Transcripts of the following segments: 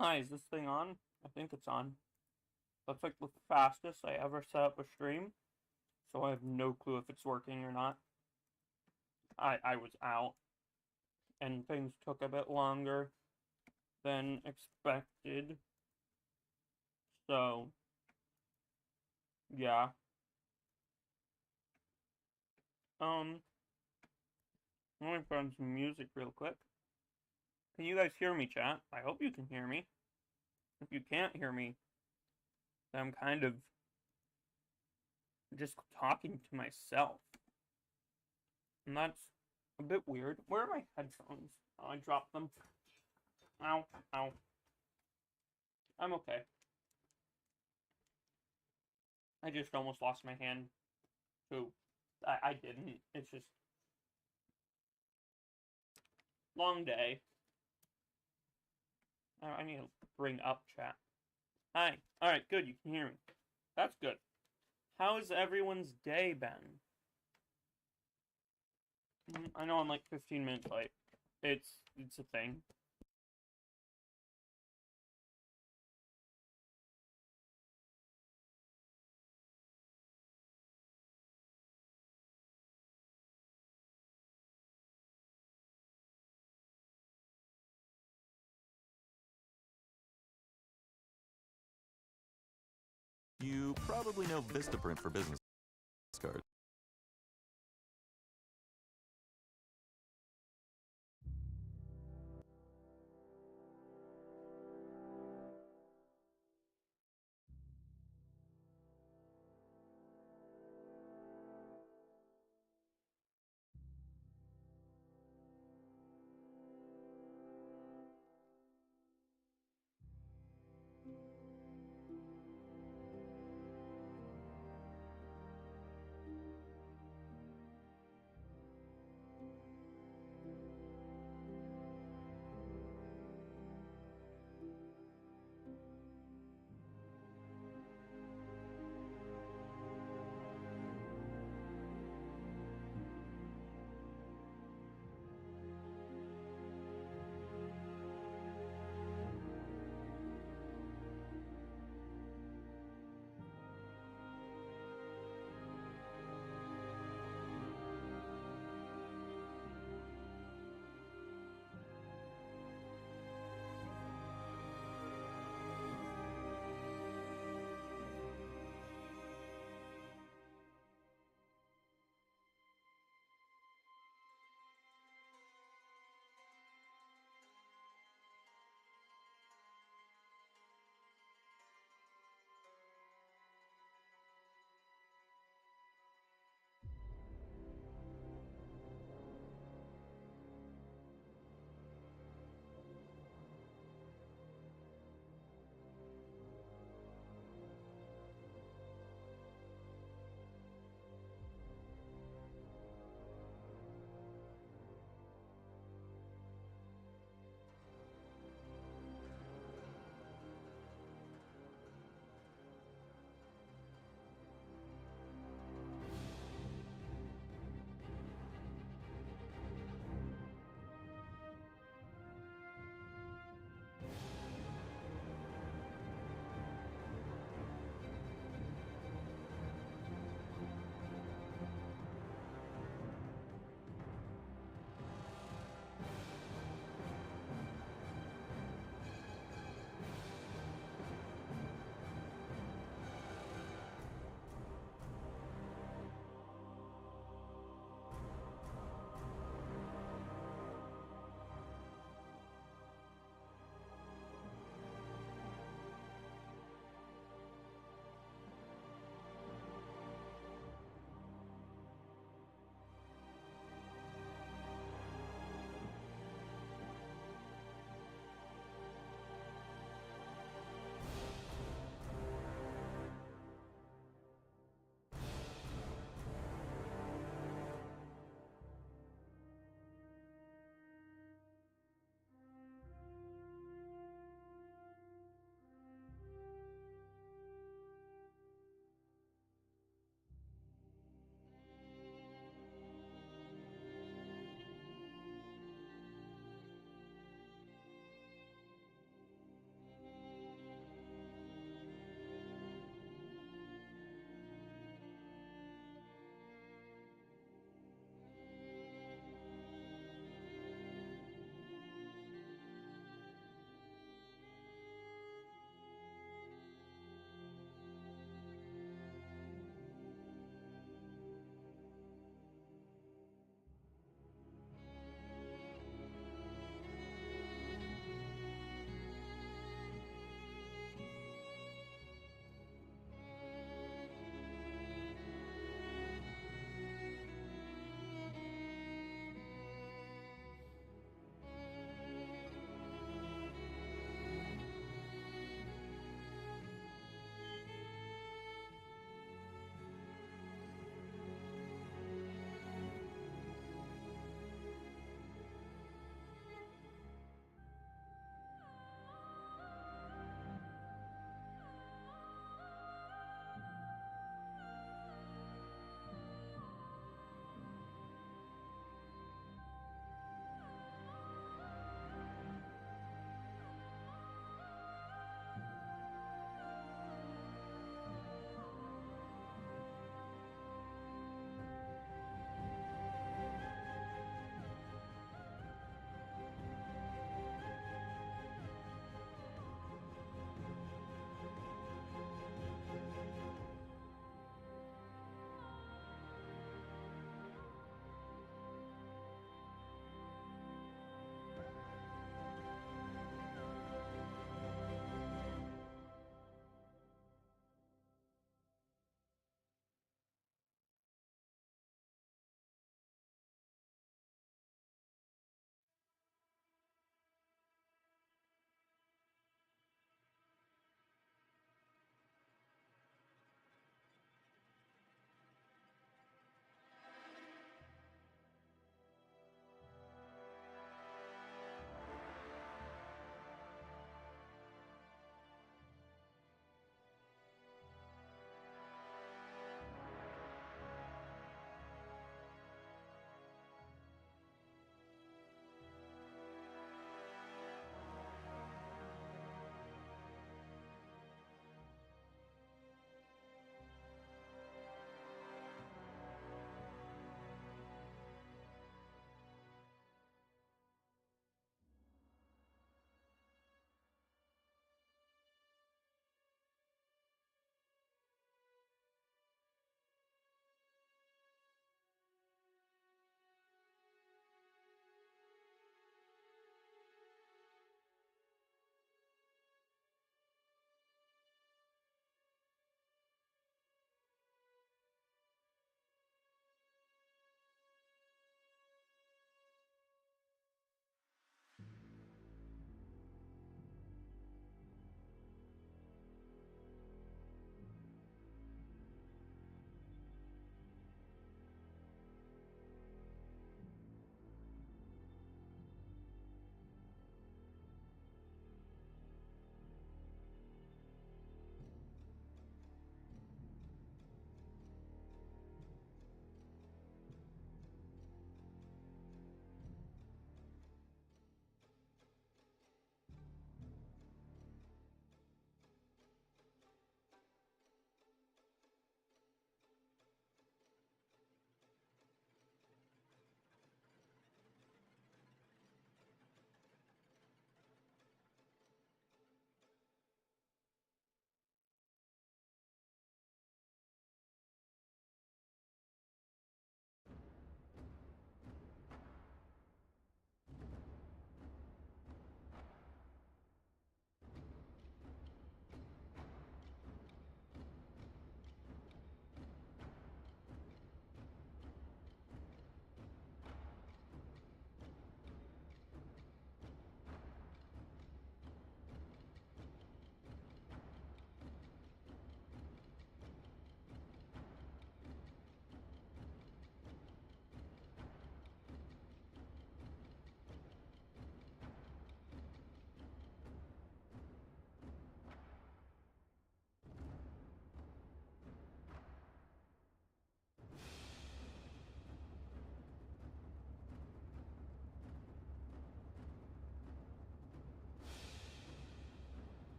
Hi, is this thing on? I think it's on. That's like the fastest I ever set up a stream, so I have no clue if it's working or not. I was out, and things took a bit longer than expected, so yeah. Um, Let me find some music real quick. Can you guys hear me, chat? I hope you can hear me. If you can't hear me, then I'm kind of just talking to myself. And that's a bit weird. Where are my headphones? Oh, I dropped them. Ow, ow. I'm okay. I just almost lost my hand, too. I didn't. It's just long day. I need to bring up chat. Hi. Alright, good. You can hear me. That's good. How's everyone's day been? I know I'm like 15 minutes late. It's a thing. You probably know Vistaprint for business cards.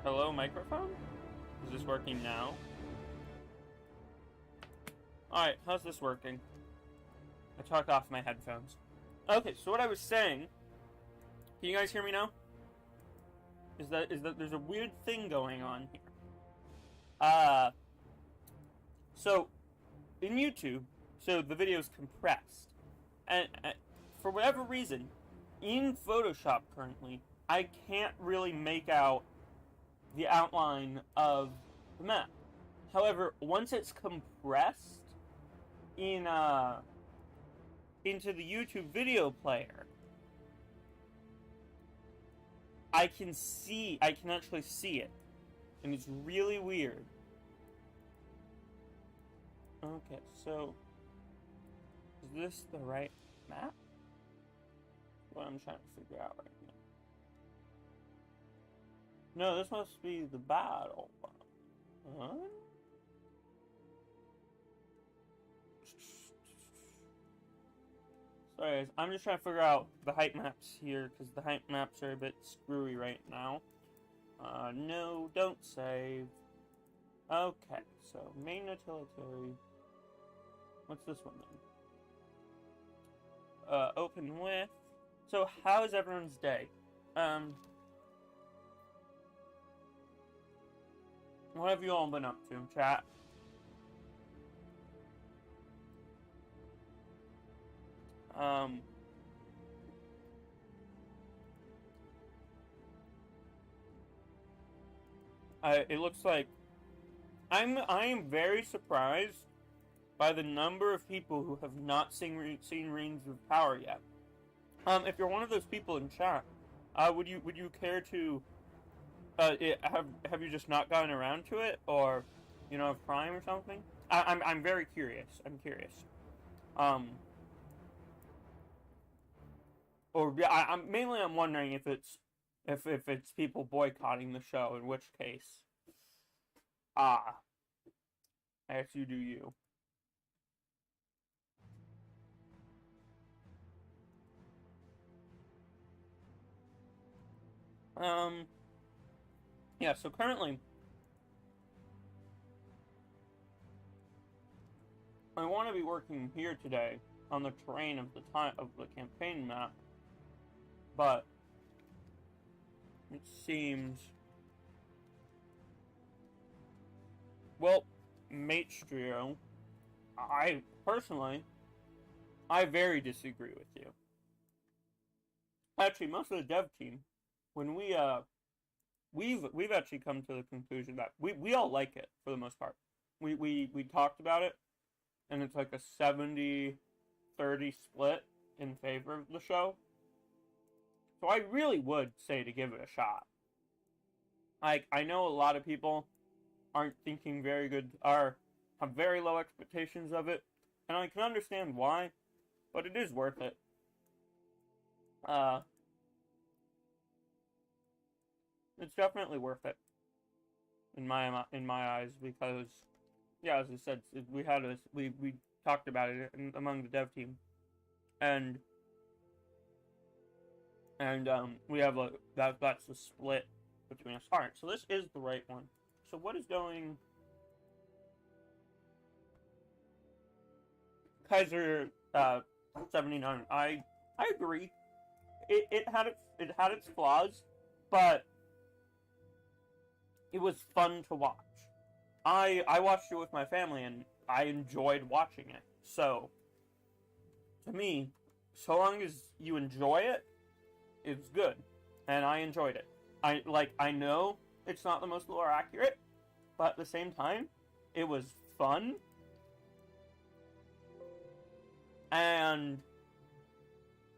Hello, microphone? Is this working now? Alright, how's this working? I talked off my headphones. Okay, so what I was saying... Can you guys hear me now? Is that there's a weird thing going on here. So, in YouTube, so the video is compressed. And for whatever reason, in Photoshop currently, I can't really make out the outline of the map. However, once it's compressed in into the YouTube video player, I can actually see it. And it's really weird. Okay, so is this the right map? What I'm trying to figure out right now. No, this must be the battle one. Huh? Sorry guys, I'm just trying to figure out the height maps here, because the height maps are a bit screwy right now. No, don't save. Okay, so main utilitarian. What's this one then? Open with. So how is everyone's day? What have you all been up to, chat? It looks like I am very surprised by the number of people who have not seen Rings of Power yet. If you're one of those people in chat, would you care to have you just not gotten around to it, or you know, have Prime or something? I'm very curious. I'm curious. Or yeah, I'm wondering if it's people boycotting the show, in which case, I guess you do you. Yeah, so currently, I want to be working here today on the terrain of the campaign map, but it seems, well, Maestro, I very disagree with you. Actually, most of the dev team, when we've actually come to the conclusion that we all like it for the most part. We talked about it, and it's like a 70-30 split in favor of the show. So I really would say to give it a shot. I know a lot of people aren't thinking very good, have very low expectations of it, and I can understand why, but it is worth it. It's definitely worth it in my eyes, because yeah, as I said, we talked about it among the dev team, and we have that's the split between us. All right, so this is the right one. So what is going? Kaiser 79. I agree. It had its flaws, but it was fun to watch. I watched it with my family, and I enjoyed watching it. So, to me, so long as you enjoy it, it's good. And I enjoyed it. I know it's not the most lore accurate, but at the same time, it was fun. And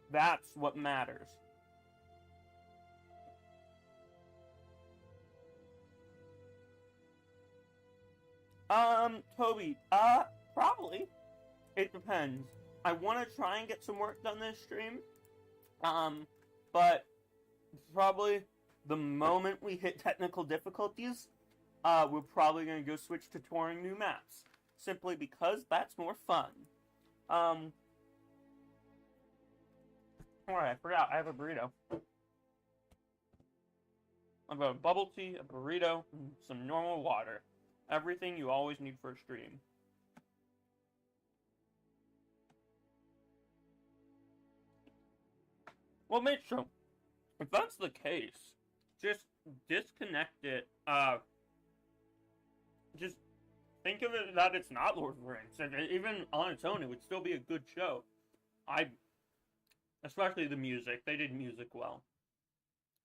that's what matters. Toby, probably. It depends. I want to try and get some work done this stream. But probably the moment we hit technical difficulties, we're probably going to go switch to touring new maps. Simply because that's more fun. Alright, I forgot. I have a burrito. I've got a bubble tea, a burrito, and some normal water. Everything you always need for a stream. Well, mate, so if that's the case, just disconnect it. Just think of it that it's not Lord of the Rings. And even on its own, it would still be a good show. Especially the music. They did music well.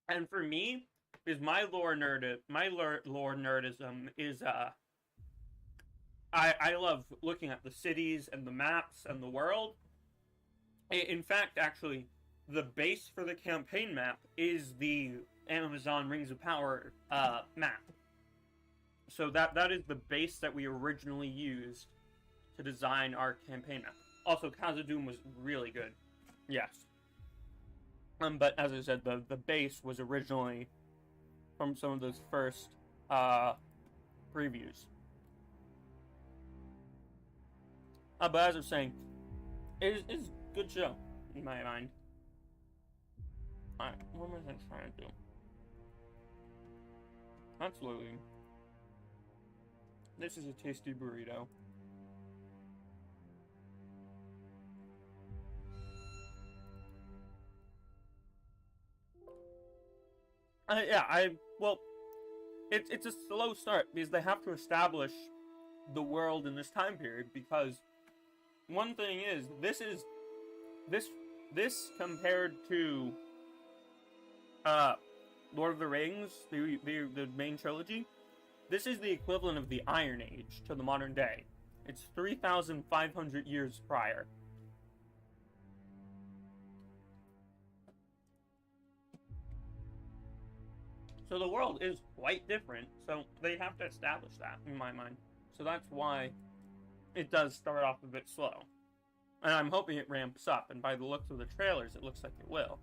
And for me, is my lore nerdism is I love looking at the cities and the maps and the world. In fact, actually, the base for the campaign map is the Amazon Rings of Power map. So that is the base that we originally used to design our campaign map. Also, Khazad-dûm was really good. Yes. But as I said, the base was originally from some of those first previews. But as I was saying, it is a good show, in my mind. Alright, what am I trying to do? That's loading. This is a tasty burrito. Well, it's a slow start because they have to establish the world in this time period, because one thing is, this compared to Lord of the Rings, the main trilogy, this is the equivalent of the Iron Age to the modern day. It's 3,500 years prior. So the world is quite different, so they have to establish that, in my mind. So that's why it does start off a bit slow. And I'm hoping it ramps up, and by the looks of the trailers, it looks like it will.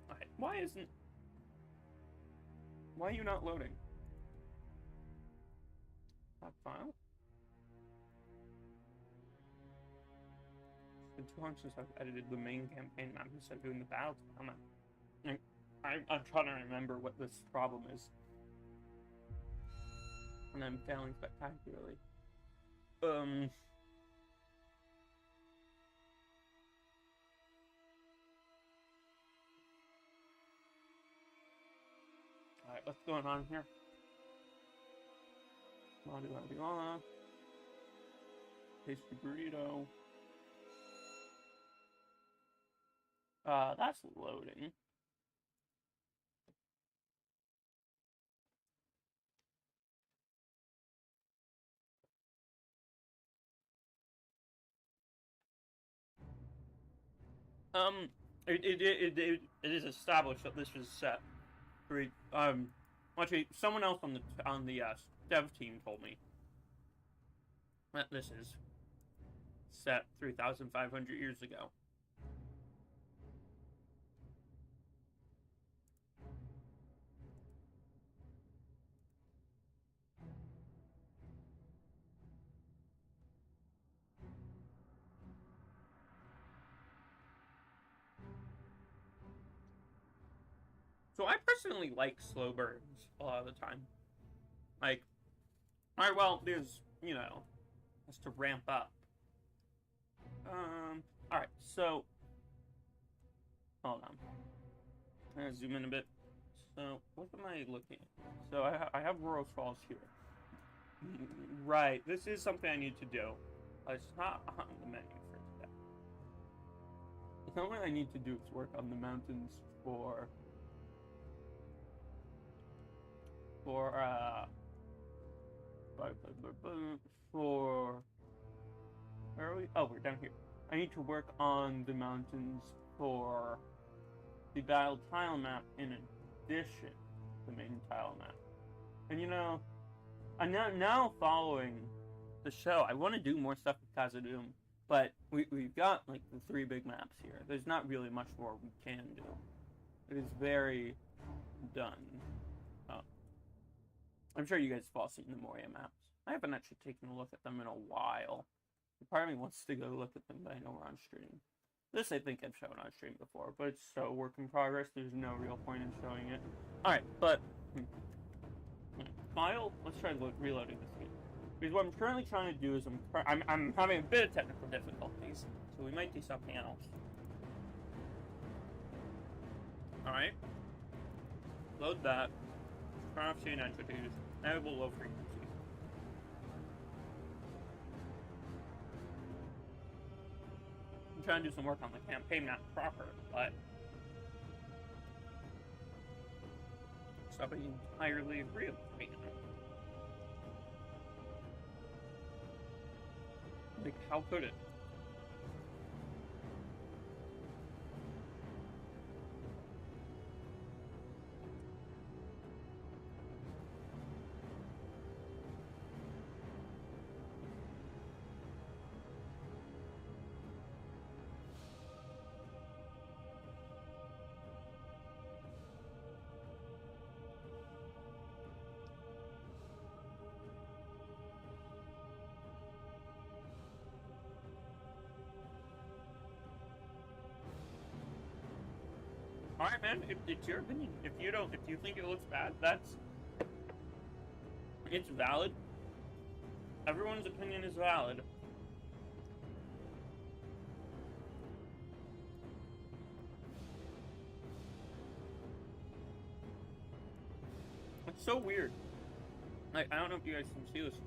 Alright, why are you not loading? That file? It's been too long since I've edited the main campaign map instead of doing the battle tilemap. I'm trying to remember what this problem is. And I'm failing spectacularly. Alright, what's going on here? Tasty burrito. That's loading. It is established that this was set. Actually, someone else on the dev team told me that this is set 3,500 years ago. So I personally like slow burns a lot of the time. Like, alright, well, there's, has to ramp up. Alright, so, hold on. I'm gonna zoom in a bit. So, what am I looking at? So, I have Rural Falls here. Right, this is something I need to do. It's not on the menu for today. Something I need to do is work on the mountains for where are we? Oh, we're down here. I need to work on the mountains for the Battle Tilemap in addition to the main tile map. And I'm now following the show. I want to do more stuff with Khazad-dûm, but we've got like the 3 big maps here. There's not really much more we can do. It is very done. I'm sure you guys have all seen the Moria maps. I haven't actually taken a look at them in a while. Part of me wants to go look at them, but I know we're on stream. This I think I've shown on stream before, but it's so work in progress, there's no real point in showing it. Alright, but... File, let's try reloading this game. Because what I'm currently trying to do is I'm having a bit of technical difficulties, so we might do something else. Alright. Load that. Turn off scene entities. Enable low frequency. I'm trying to do some work on the campaign map proper, but it's not entirely real. Like, how could it? Alright, man, it's your opinion. If you think it looks bad, it's valid. Everyone's opinion is valid. It's so weird. Like, I don't know if you guys can see this,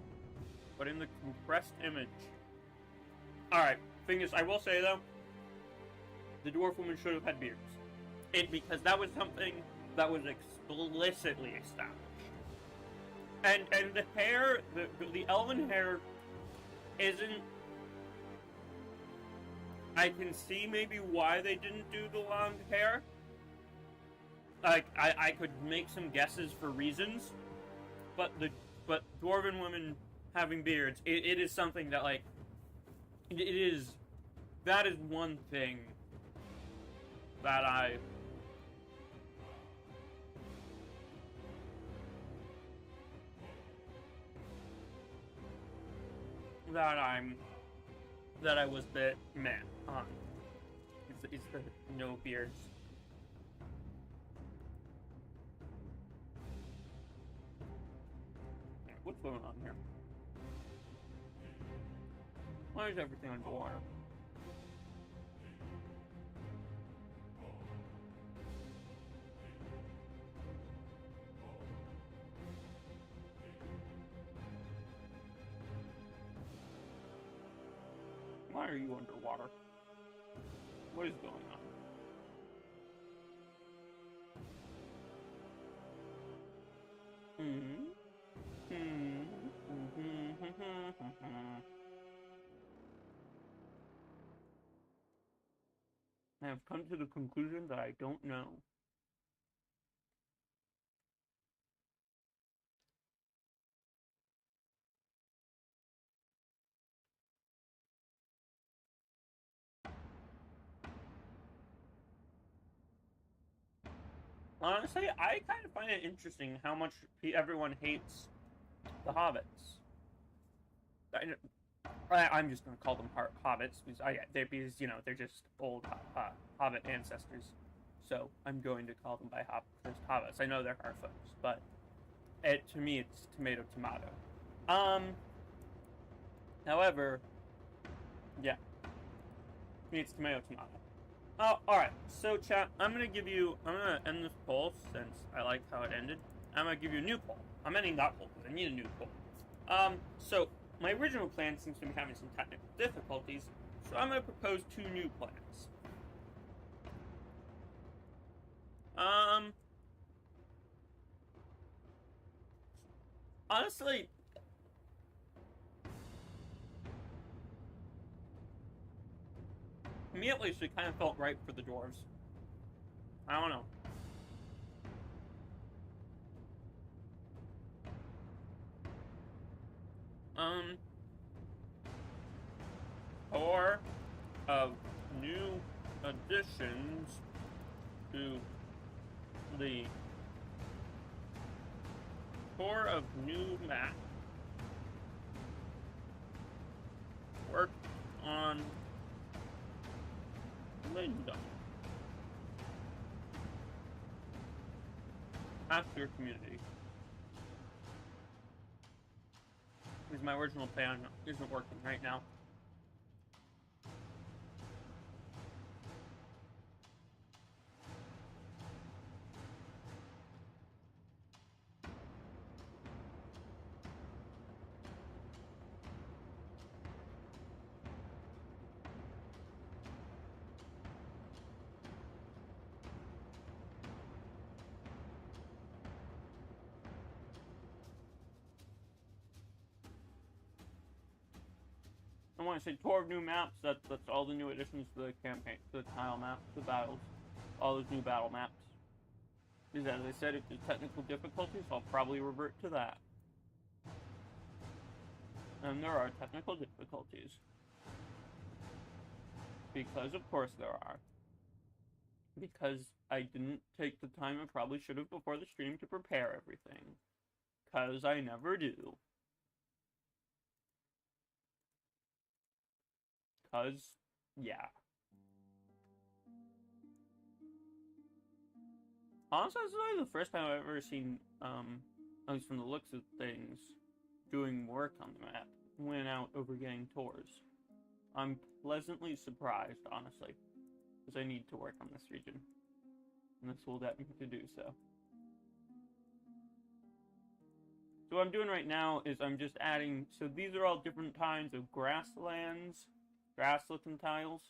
but in the compressed image. Alright, thing is, I will say though, the dwarf woman should have had beards. Because that was something that was explicitly established. And the hair, the elven hair isn't... I can see maybe why they didn't do the long hair. Like, I could make some guesses for reasons. But dwarven women having beards, it is something that, like... That is one thing that I was a bit meh on. It's the no beards. What's going on here? Why is everything underwater? Why are you underwater? What is going on? I have come to the conclusion that I don't know. Honestly, I kind of find it interesting how much everyone hates the hobbits. I'm just going to call them hobbits because they're just old hobbit ancestors. So I'm going to call them by just hobbits. I know they're Harfoots, but to me it's tomato. However, yeah, to me it's tomato. Oh, alright, so chat, I'm gonna end this poll since I like how it ended. I'm gonna give you a new poll. I'm ending that poll because I need a new poll. So my original plan seems to be having some technical difficulties, so I'm gonna propose 2 new plans. Honestly, to me at least, it kind of felt right for the dwarves. I don't know. Or of new additions to the core of new map, work on Lindon. After community. Because my original plan isn't working right now. And when I say tour of new maps, that's all the new additions to the campaign, to the tile map, the battles, all those new battle maps. Because as I said, if there's technical difficulties, I'll probably revert to that. And there are technical difficulties. Because of course there are. Because I didn't take the time I probably should have before the stream to prepare everything. Because I never do. Because, yeah. Honestly, this is like the first time I've ever seen, at least from the looks of things, doing work on the map without over getting tours. I'm pleasantly surprised, honestly, because I need to work on this region. And this will get me to do so. So what I'm doing right now is I'm just adding, so these are all different kinds of grasslands, grass-looking tiles.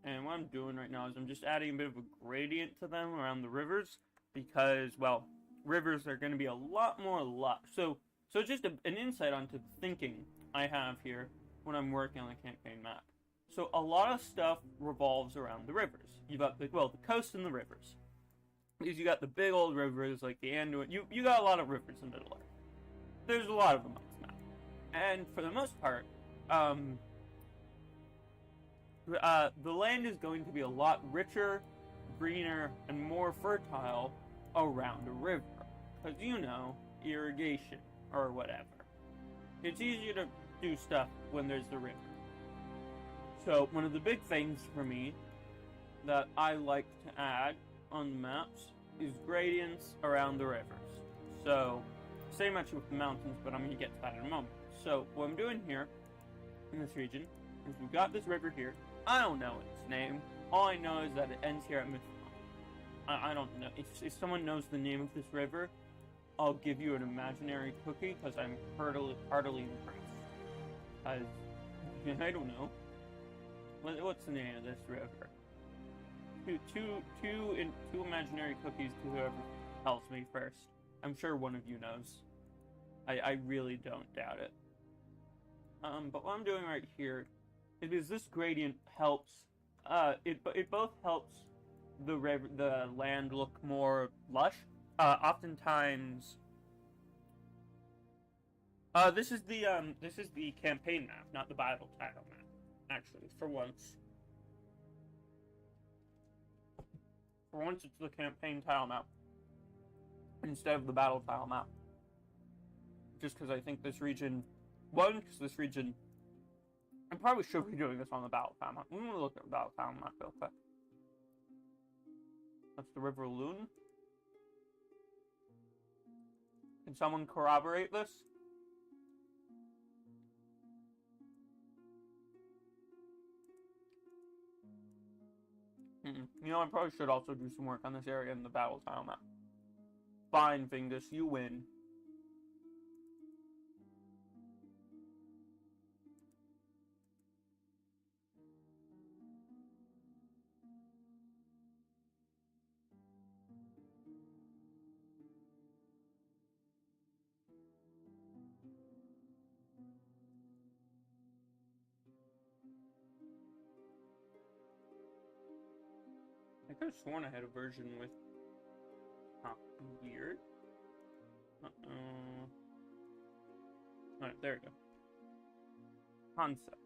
And what I'm doing right now is I'm just adding a bit of a gradient to them around the rivers. Because, well, rivers are going to be a lot more lush. So just an insight onto the thinking I have here when I'm working on the campaign map. So a lot of stuff revolves around the rivers. You've got the coast and the rivers. Because you got the big old rivers like the Anduin. You got a lot of rivers in Middle-earth. There's a lot of them on this map. And for the most part, the land is going to be a lot richer, greener, and more fertile around a river. Because, you know, irrigation or whatever. It's easier to do stuff when there's the river. So, one of the big things for me that I like to add on the maps is gradients around the rivers. So, same much with the mountains, but I'm going to get to that in a moment. So, what I'm doing here in this region is we've got this river here. I don't know its name. All I know is that it ends here at Mithra. I don't know. If someone knows the name of this river, I'll give you an imaginary cookie because I'm heartily impressed. I don't know. What's the name of this river? Two imaginary cookies to whoever tells me first. I'm sure one of you knows. I really don't doubt it. But what I'm doing right here is because this gradient helps. It both helps the land look more lush. Oftentimes, this is the campaign map, not the battle title map. Actually, for once, it's the campaign tile map instead of the battle tile map. Just because I think this region, I probably should be doing this on the battle tile map. I'm gonna look at the battle tile map real quick. That's the River Loon. Can someone corroborate this? You know, I probably should also do some work on this area in the battle tile map. Fine, Fingus, you win. I could have sworn I had a version with... Huh, weird. Alright, there we go. Concept.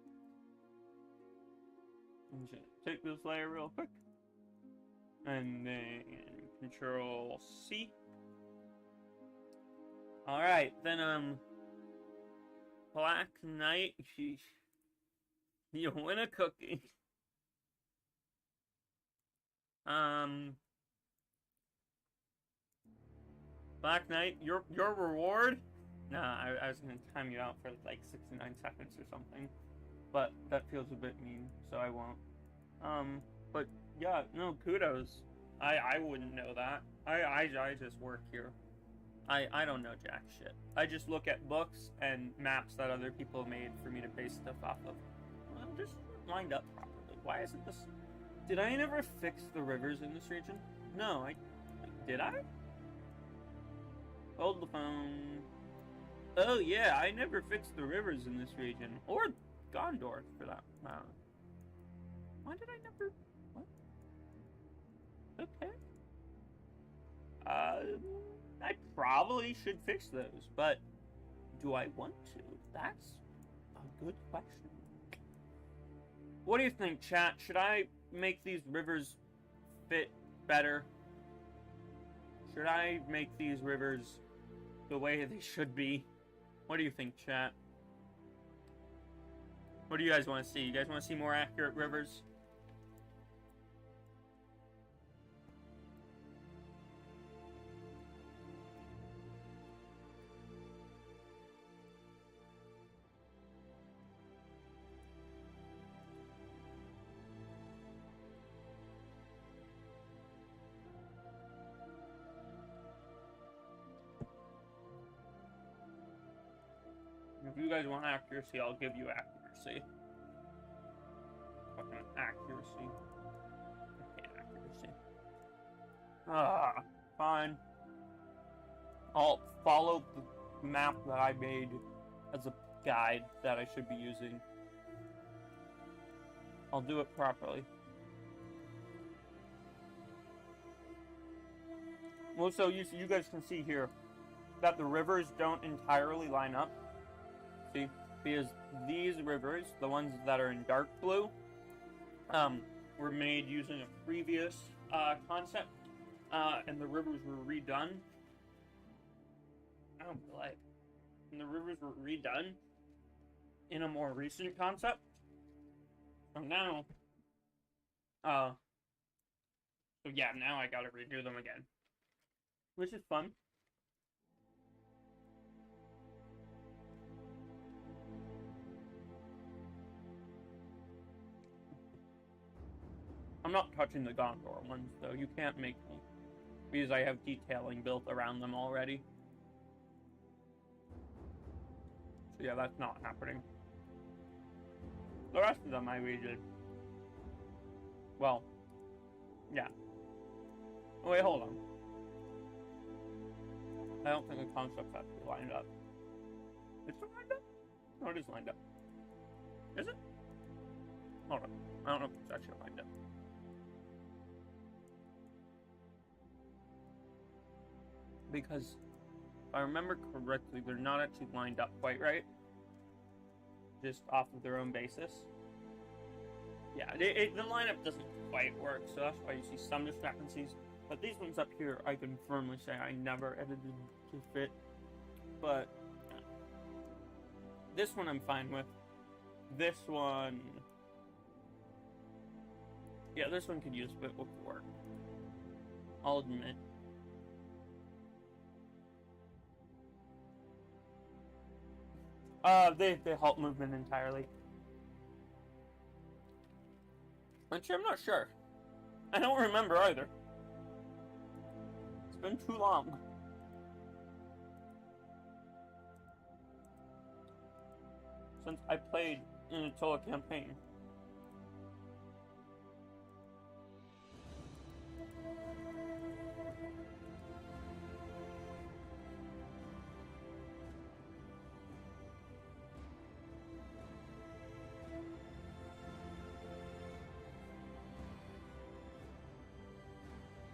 I'm just gonna take this layer real quick. And then Control C. Alright, then, Black Knight, sheesh. You win a cookie. Black Knight, your reward? Nah, I was gonna time you out for like 69 seconds or something. But that feels a bit mean, so I won't. But yeah, no, kudos. I wouldn't know that. I just work here. I don't know jack shit. I just look at books and maps that other people made for me to base stuff off of. Well, just lined up properly. Why isn't this... Did I never fix the rivers in this region? No, did I? Hold the phone. Oh yeah, I never fixed the rivers in this region. Or Gondor, for that matter. Why did I never... What? Okay. I probably should fix those, but do I want to? That's a good question. What do you think, chat? Should I make these rivers fit better? Should I make these rivers the way they should be? What do you think, chat? What do you guys want to see? You guys want to see more accurate rivers? If you guys want accuracy, I'll give you accuracy. Fucking accuracy. I hate accuracy. Fine. I'll follow the map that I made as a guide that I should be using. I'll do it properly. Well, so you guys can see here that the rivers don't entirely line up. See, because these rivers, the ones that are in dark blue, were made using a previous concept, and the rivers were redone. Oh boy. And the rivers were redone in a more recent concept. So now, so yeah, now I gotta redo them again. Which is fun. I'm not touching the Gondor ones, though. You can't make me. Because I have detailing built around them already. So yeah, that's not happening. The rest of them I redid. Well, yeah. Oh, wait, hold on. I don't think the concept's actually lined up. Is it lined up? No, it is lined up. Is it? Hold on. I don't know if it's actually lined up. Because if I remember correctly, they're not actually lined up quite right. Just off of their own basis. Yeah, the lineup doesn't quite work, so that's why you see some discrepancies. But these ones up here, I can firmly say I never edited to fit. But this one I'm fine with. This one... Yeah, this one could use a bit of work. I'll admit. They halt movement entirely. Actually, I'm not sure. I don't remember either. It's been too long. Since I played in a Attila campaign.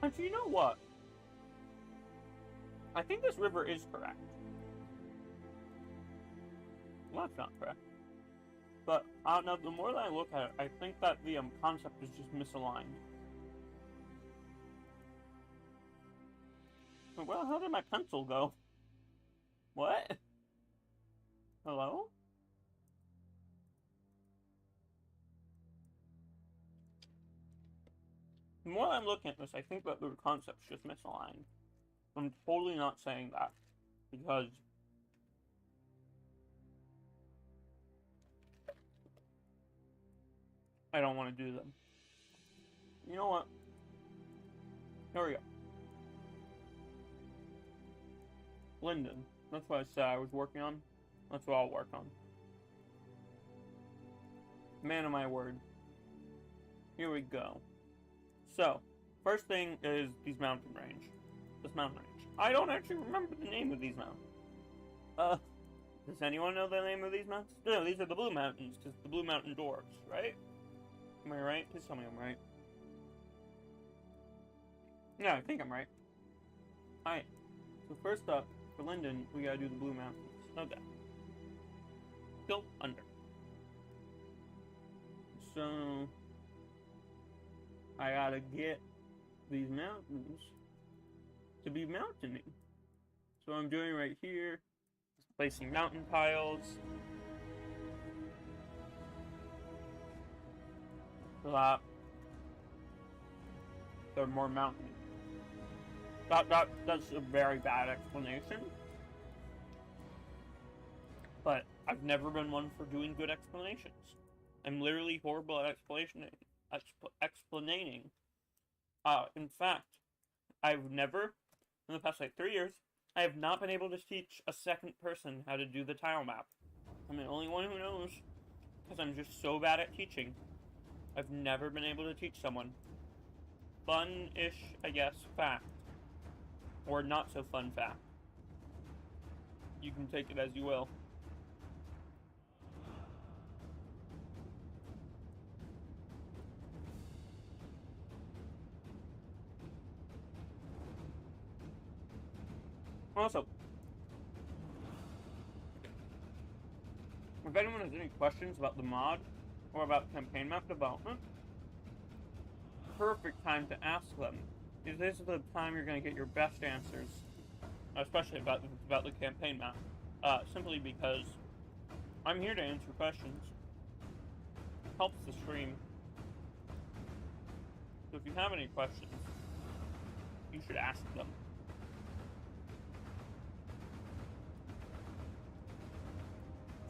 Actually, you know what? I think this river is correct. Well, that's not correct. But, I don't know, the more that I look at it, I think that the concept is just misaligned. Where the hell did my pencil go? What? Hello? The more I'm looking at this, I think that the concept's just misaligned. I'm totally not saying that, because I don't want to do them. You know what? Here we go. Lindon. That's what I said I was working on. That's what I'll work on. Man of my word. Here we go. So, first thing is these mountain range. This mountain range. I don't actually remember the name of these mountains. Does anyone know the name of these mountains? No, these are the Blue Mountains, because the Blue Mountain Dwarves, right? Am I right? Please tell me I'm right. Yeah, I think I'm right. Alright. So first up, for Lindon, we gotta do the Blue Mountains. Okay. Go under. So I gotta get these mountains to be mountainy. So what I'm doing right here is placing mountain tiles so that they're more mountainy. That's a very bad explanation. But I've never been one for doing good explanations. I'm literally horrible at explaining. In fact, I've never, in the past 3 years, I have not been able to teach a second person how to do the tile map. I'm the only one who knows, because I'm just so bad at teaching. I've never been able to teach someone. Fun-ish, I guess, fact. Or not so fun fact. You can take it as you will. Also, if anyone has any questions about the mod or about campaign map development, perfect time to ask them. This is the time you're going to get your best answers, especially about the campaign map. Simply because I'm here to answer questions. It helps the stream. So if you have any questions, you should ask them.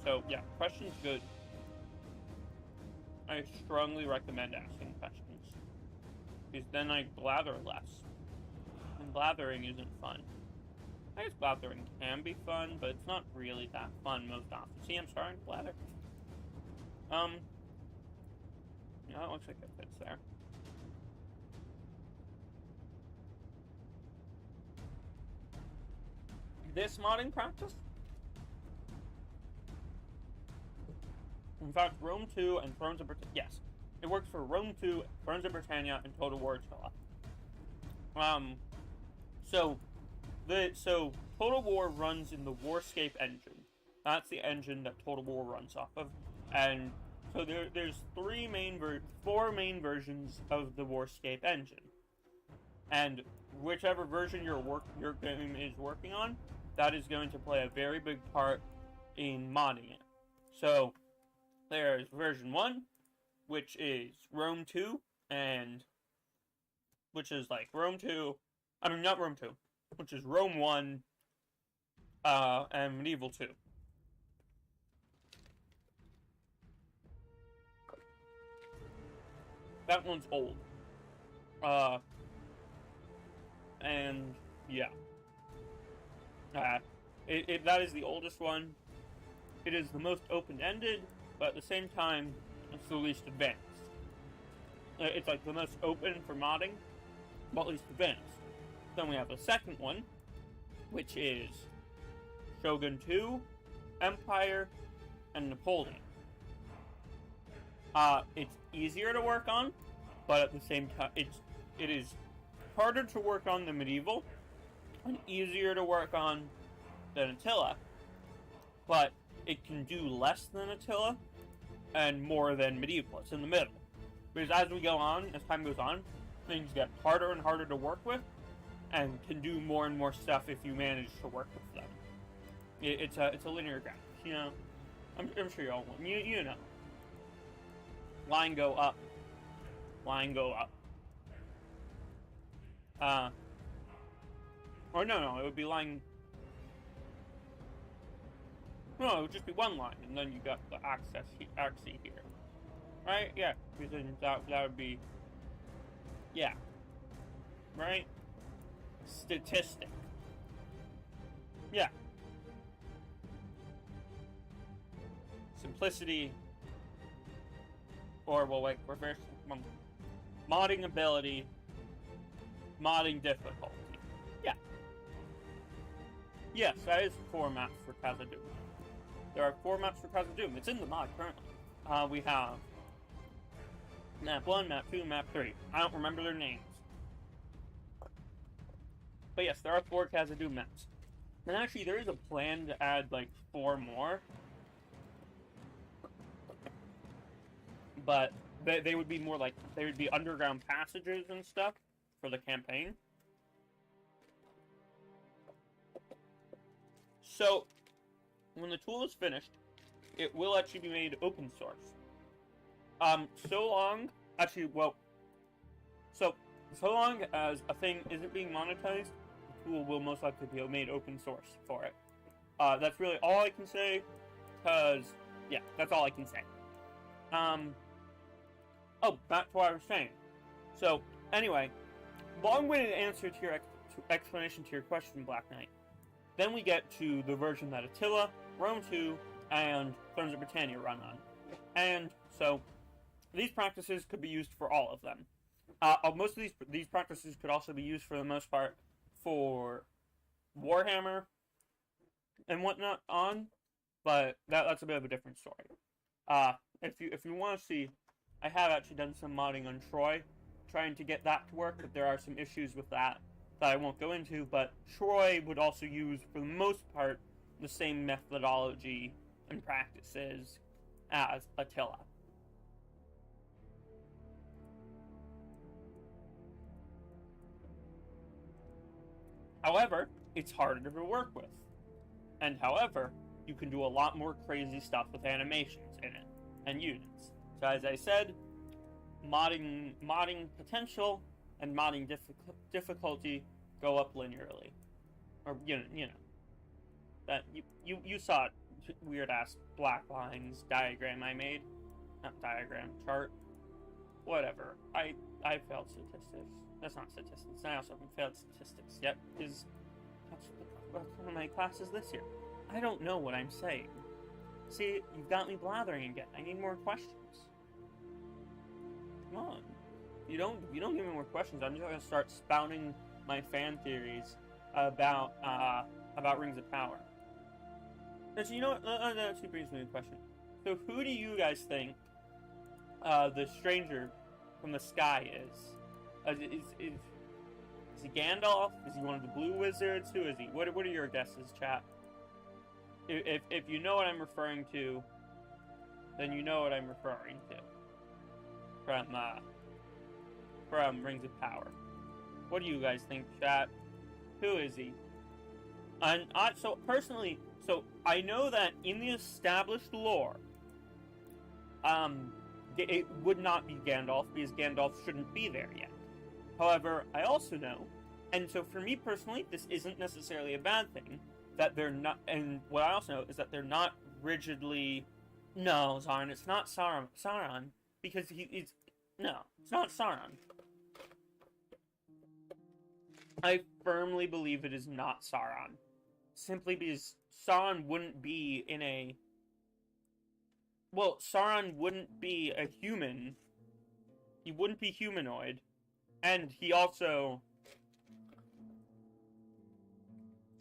So yeah, questions good. I strongly recommend asking questions, because then I blather less. And blathering isn't fun. I guess blathering can be fun, but it's not really that fun most often. See, I'm starting to blather. Yeah, that looks like it fits there. This modding practice? In fact, Rome 2 and Thrones of Britannia. Yes, it works for Rome 2, Thrones of Britannia, and Total War Attila. So Total War runs in the Warscape engine. That's the engine that Total War runs off of, and so there's four main versions of the Warscape engine, and whichever version your game is working on, that is going to play a very big part in modding it. So there's version 1, which is Rome 2, and which is like Rome 2. I mean, not Rome 2, which is Rome 1, and Medieval 2. That one's old. And yeah. That is the oldest one. It is the most open-ended, but at the same time, it's the least advanced. It's like the most open for modding, but least advanced. Then we have the second one, which is Shogun 2, Empire, and Napoleon. It's easier to work on, but at the same time, it is harder to work on than Medieval, and easier to work on than Attila, but it can do less than Attila, and more than Medieval. It's in the middle. Because as time goes on, things get harder and harder to work with, and can do more and more stuff if you manage to work with them. It's a linear graph, you know? I'm sure you all know. You know. Line go up. Line go up. Or no, it would be line... No, it would just be one line, and then you got the axis here. Right? Yeah, because that would be... Yeah. Right? Statistic. Yeah. Simplicity. Or, well, like, reverse... Modding ability. Modding difficulty. Yeah. Yes, that is 4 maps for Khazad-dûm. There are 4 maps for Khazad-dûm. It's in the mod currently. We have Map 1, Map 2, Map 3. I don't remember their names. But yes, there are 4 Khazad-dûm maps. And actually, there is a plan to add, like, 4 more. But they would be more like, they would be underground passages and stuff for the campaign. So, when the tool is finished, it will actually be made open source. So long as a thing isn't being monetized, the tool will most likely be made open source for it. That's really all I can say, because, yeah, that's all I can say. Oh, back to what I was saying. So, anyway, long-winded answer to your explanation to your question, Black Knight. Then we get to the version that Attila, Rome 2, and Thrones of Britannia run on. And so, these practices could be used for all of them. Most of these practices could also be used for the most part for Warhammer and whatnot on, but that's a bit of a different story. If you want to see, I have actually done some modding on Troy, trying to get that to work, but there are some issues with that I won't go into, but Troy would also use, for the most part, the same methodology and practices as Attila. However, it's harder to work with. And however, you can do a lot more crazy stuff with animations in it and units. So as I said, modding potential and modding difficulty go up linearly. Or you know. That you saw it, weird ass black lines diagram I made. Not diagram, chart. Whatever. I failed statistics. That's not statistics. I also failed statistics. Yep, that's one of my classes this year. I don't know what I'm saying. See, you've got me blathering again. I need more questions. Come on. You don't give me more questions, I'm just gonna start spouting my fan theories about Rings of Power. And so you know what? That actually brings me to a question. So who do you guys think the stranger from the sky is? Is he Gandalf? Is he one of the Blue Wizards? Who is he? What are your guesses, chat? If you know what I'm referring to, then you know what I'm referring to. From Rings of Power. What do you guys think, chat? Who is he? And so personally, I know that in the established lore, it would not be Gandalf because Gandalf shouldn't be there yet. However, I also know, and so for me personally, this isn't necessarily a bad thing, that they're not, and what I also know is that they're not rigidly, no, Sauron, it's not Sauron, because no, it's not Sauron. I firmly believe it is not Sauron. Simply because Sauron wouldn't be Sauron wouldn't be a human. He wouldn't be humanoid. And he also...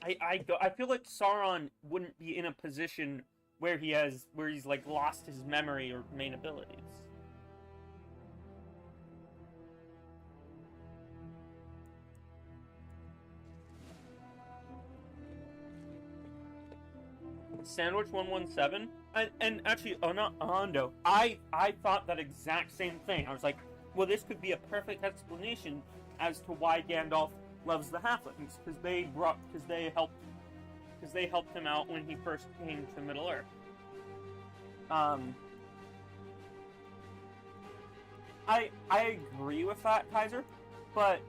I feel like Sauron wouldn't be in a position where he's like lost his memory or main abilities. Sandwich 117, and actually, Ondo, I thought that exact same thing. I was like, well, this could be a perfect explanation as to why Gandalf loves the halflings, because they helped him out when he first came to Middle Earth. I agree with that, Kaiser, but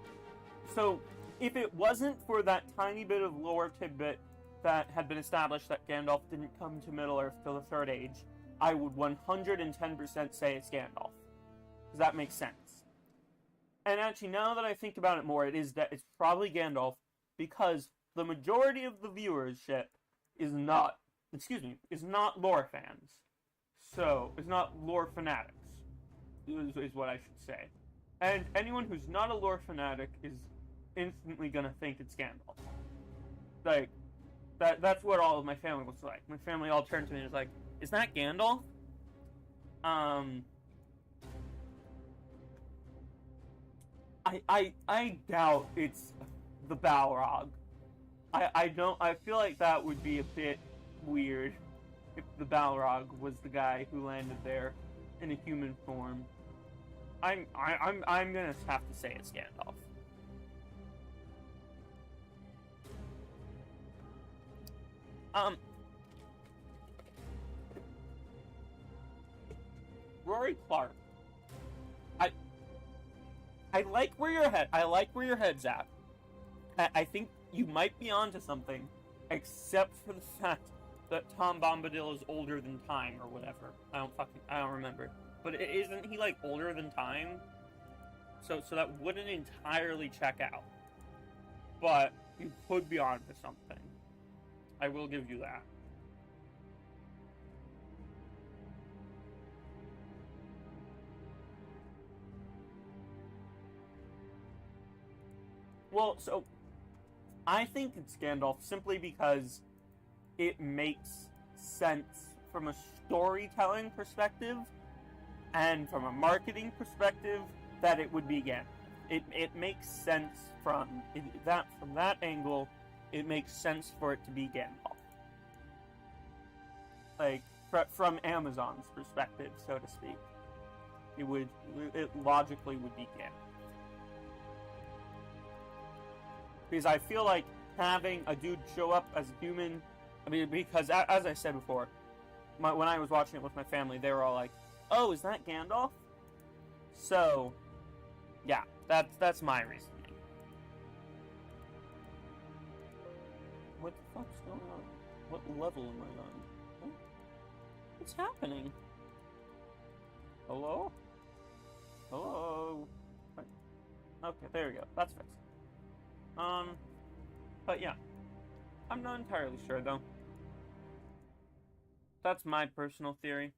So, if it wasn't for that tiny bit of lore tidbit that had been established that Gandalf didn't come to Middle-earth till the Third Age, I would 110% say it's Gandalf. Because that makes sense. And actually, now that I think about it more, it's probably Gandalf, because the majority of the viewership is not lore fans. So, it's not lore fanatics, is what I should say. And anyone who's not a lore fanatic is instantly gonna think it's Gandalf. Like, that's what all of my family was like. My family all turned to me and was like, is that Gandalf? I doubt it's the Balrog. I feel like that would be a bit weird if the Balrog was the guy who landed there in a human form. I'm gonna have to say it's Gandalf. Rory Clark. I like where your head's at. I think you might be onto something, except for the fact that Tom Bombadil is older than time or whatever. I don't remember. But isn't he like older than time? So that wouldn't entirely check out. But you could be onto something. I will give you that. Well, so I think it's Gandalf simply because it makes sense from a storytelling perspective and from a marketing perspective that it would be Gandalf. It makes sense from that angle. It makes sense for it to be Gandalf. Like from Amazon's perspective, so to speak, it logically would be Gandalf. Because I feel like having a dude show up as a human, because as I said before, when I was watching it with my family, they were all like, "Oh, is that Gandalf?" So, yeah, that's my reasoning. What the fuck's going on? What level am I on? What's happening? Hello? Hello? Okay, there we go. That's fixed. But yeah. I'm not entirely sure, though. That's my personal theory.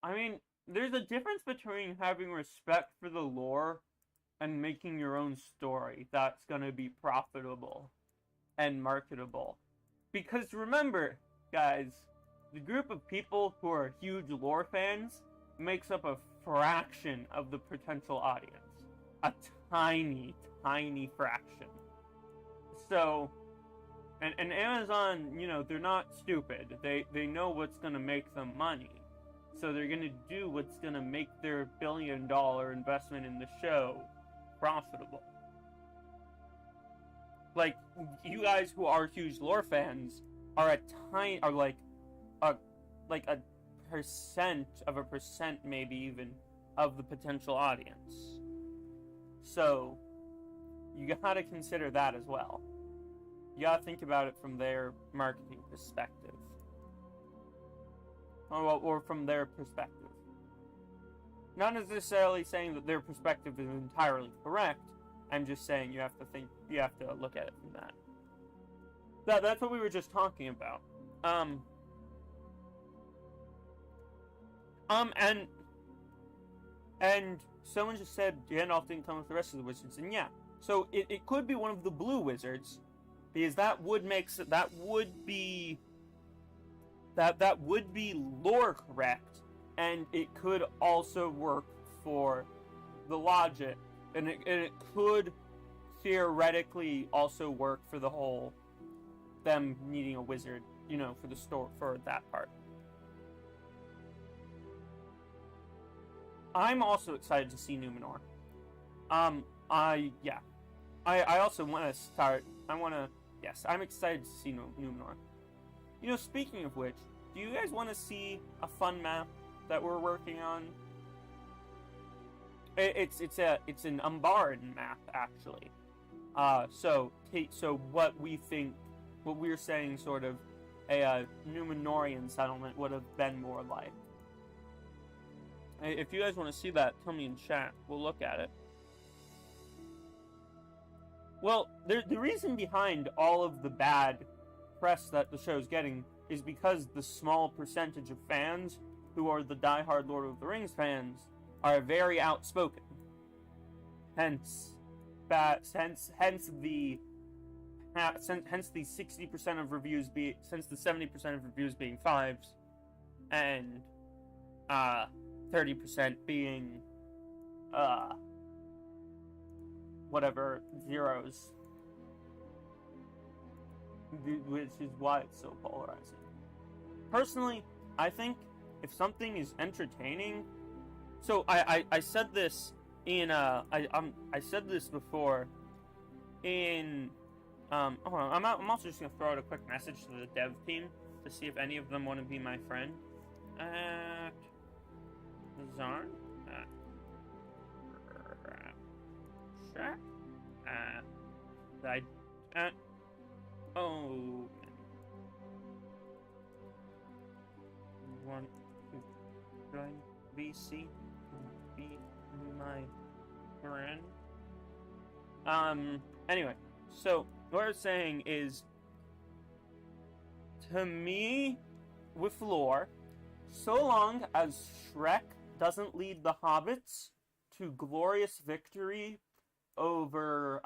I mean, there's a difference between having respect for the lore and making your own story that's gonna be profitable and marketable. Because remember, guys, the group of people who are huge lore fans makes up a fraction of the potential audience. A tiny, tiny fraction. So, and Amazon, they're not stupid. They know what's gonna make them money. So they're gonna do what's gonna make their $1 billion investment in the show profitable. Like, you guys who are huge lore fans are like a percent maybe even of the potential audience. So you gotta consider that as well. You gotta think about it from their marketing perspective. Or from their perspective. Not necessarily saying that their perspective is entirely correct. I'm just saying you have to look at it from that. That's what we were just talking about. And someone just said Gandalf didn't come with the rest of the wizards, and yeah. So it could be one of the blue wizards, because that would be lore correct, and it could also work for the logic, and it could theoretically also work for the whole them needing a wizard, for the store for that part. I'm also excited to see Numenor. I also want to start. Yes, I'm excited to see Numenor. Speaking of which, do you guys want to see a fun map that we're working on. It's an Umbaran map, actually. So what we're saying, sort of a Numenorian settlement would have been more like. If you guys want to see that, tell me in chat. We'll look at it. Well, the reason behind all of the bad press that the show's getting is because the small percentage of fans who are the diehard Lord of the Rings fans are very outspoken. Hence the 60% of reviews since the 70% of reviews being 5s, and 30% being whatever 0s, which is why it's so polarizing. Personally, I think if something is entertaining, so I said this in I said this before in hold on, I'm also just gonna throw out a quick message to the dev team to see if any of them want to be my friend. Zarn, oh, want to join VC to be my friend? Anyway, so what I was saying is, to me, with lore, so long as Shrek doesn't lead the hobbits to glorious victory over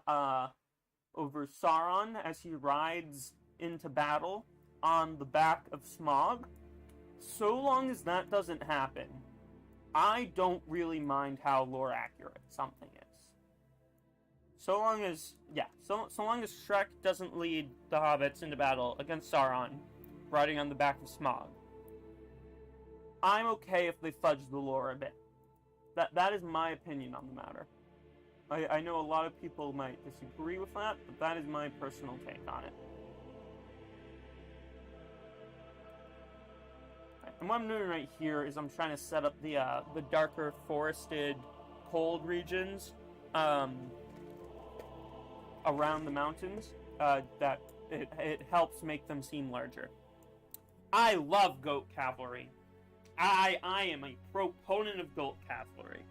Sauron as he rides into battle on the back of Smaug, so long as that doesn't happen, I don't really mind how lore accurate something is. So long as Shrek doesn't lead the hobbits into battle against Sauron riding on the back of Smaug, I'm okay if they fudge the lore a bit. That is my opinion on the matter. I know a lot of people might disagree with that, but that is my personal take on it. And what I'm doing right here is I'm trying to set up the darker forested, cold regions around the mountains. That it helps make them seem larger. I love goat cavalry. I am a proponent of goat cavalry.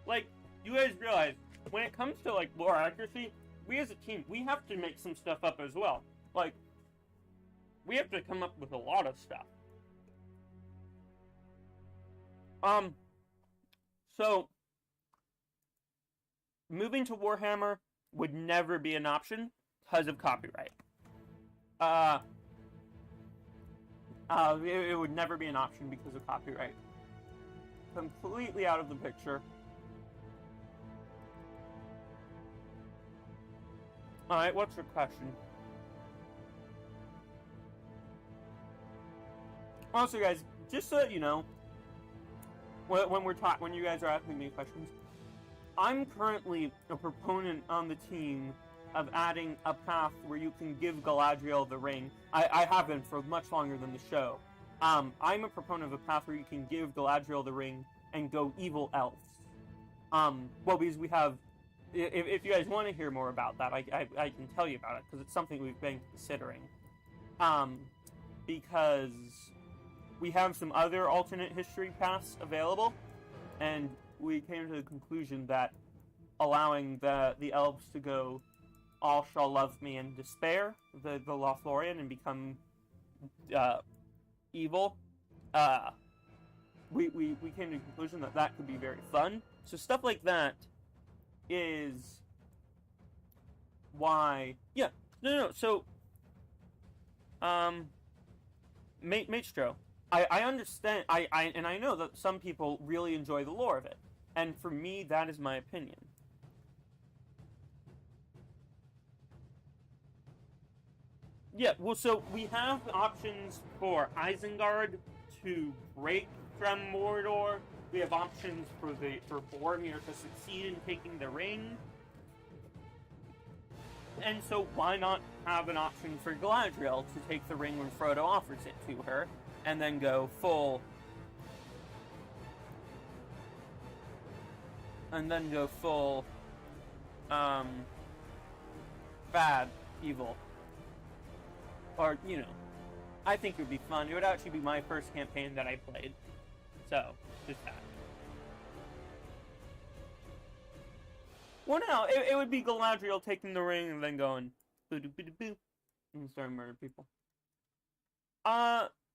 Like, you guys realize, when it comes to, like, lore accuracy, we as a team, we have to make some stuff up as well. Like, we have to come up with a lot of stuff. So, moving to Warhammer would never be an option because of copyright. It would never be an option because of copyright. Completely out of the picture. Alright, what's your question? Also, guys, just so that you know, when you guys are asking me questions, I'm currently a proponent on the team of adding a path where you can give Galadriel the ring. I have been for much longer than the show. I'm a proponent of a path where you can give Galadriel the ring and go evil elves. Well, because we have... If you guys want to hear more about that, I can tell you about it, because it's something we've been considering. Because we have some other alternate history paths available, and we came to the conclusion that allowing the elves to go, all shall love me and despair, the Lothlorien, and become evil, we came to the conclusion that that could be very fun. So stuff like that is why... Yeah, no, so... Maestro, I understand, and I know that some people really enjoy the lore of it, and for me, that is my opinion. Yeah, well, so we have options for Isengard to break from Mordor We have options for Boromir to succeed in taking the ring. And so why not have an option for Galadriel to take the ring when Frodo offers it to her, and then go full... bad, evil. Or, you know, I think it would be fun. It would actually be my first campaign that I played. So, just that. Well, no, it would be Galadriel taking the ring and then going boo-doo-boo-doo-boo and starting murdering people.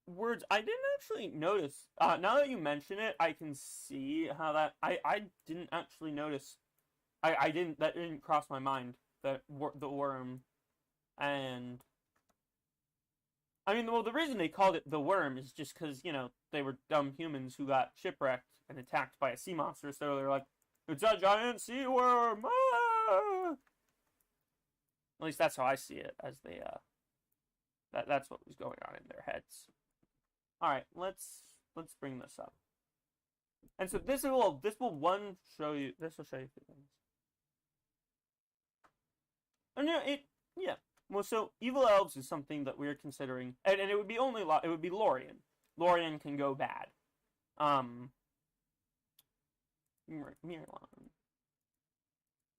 Words, I didn't actually notice. Now that you mention it, I can see how that... I didn't actually notice. That didn't cross my mind. The worm. And... I mean, well, the reason they called it the worm is just because, you know, they were dumb humans who got shipwrecked and attacked by a sea monster, so they're like, it's a giant sea worm! Ah! At least that's how I see it, as they, that's what was going on in their heads. Alright, let's bring this up. And so this will show you two things. And yeah. Well, so evil elves is something that we're considering, and it would be it would be Lorien. Lorien can go bad. Mirlan.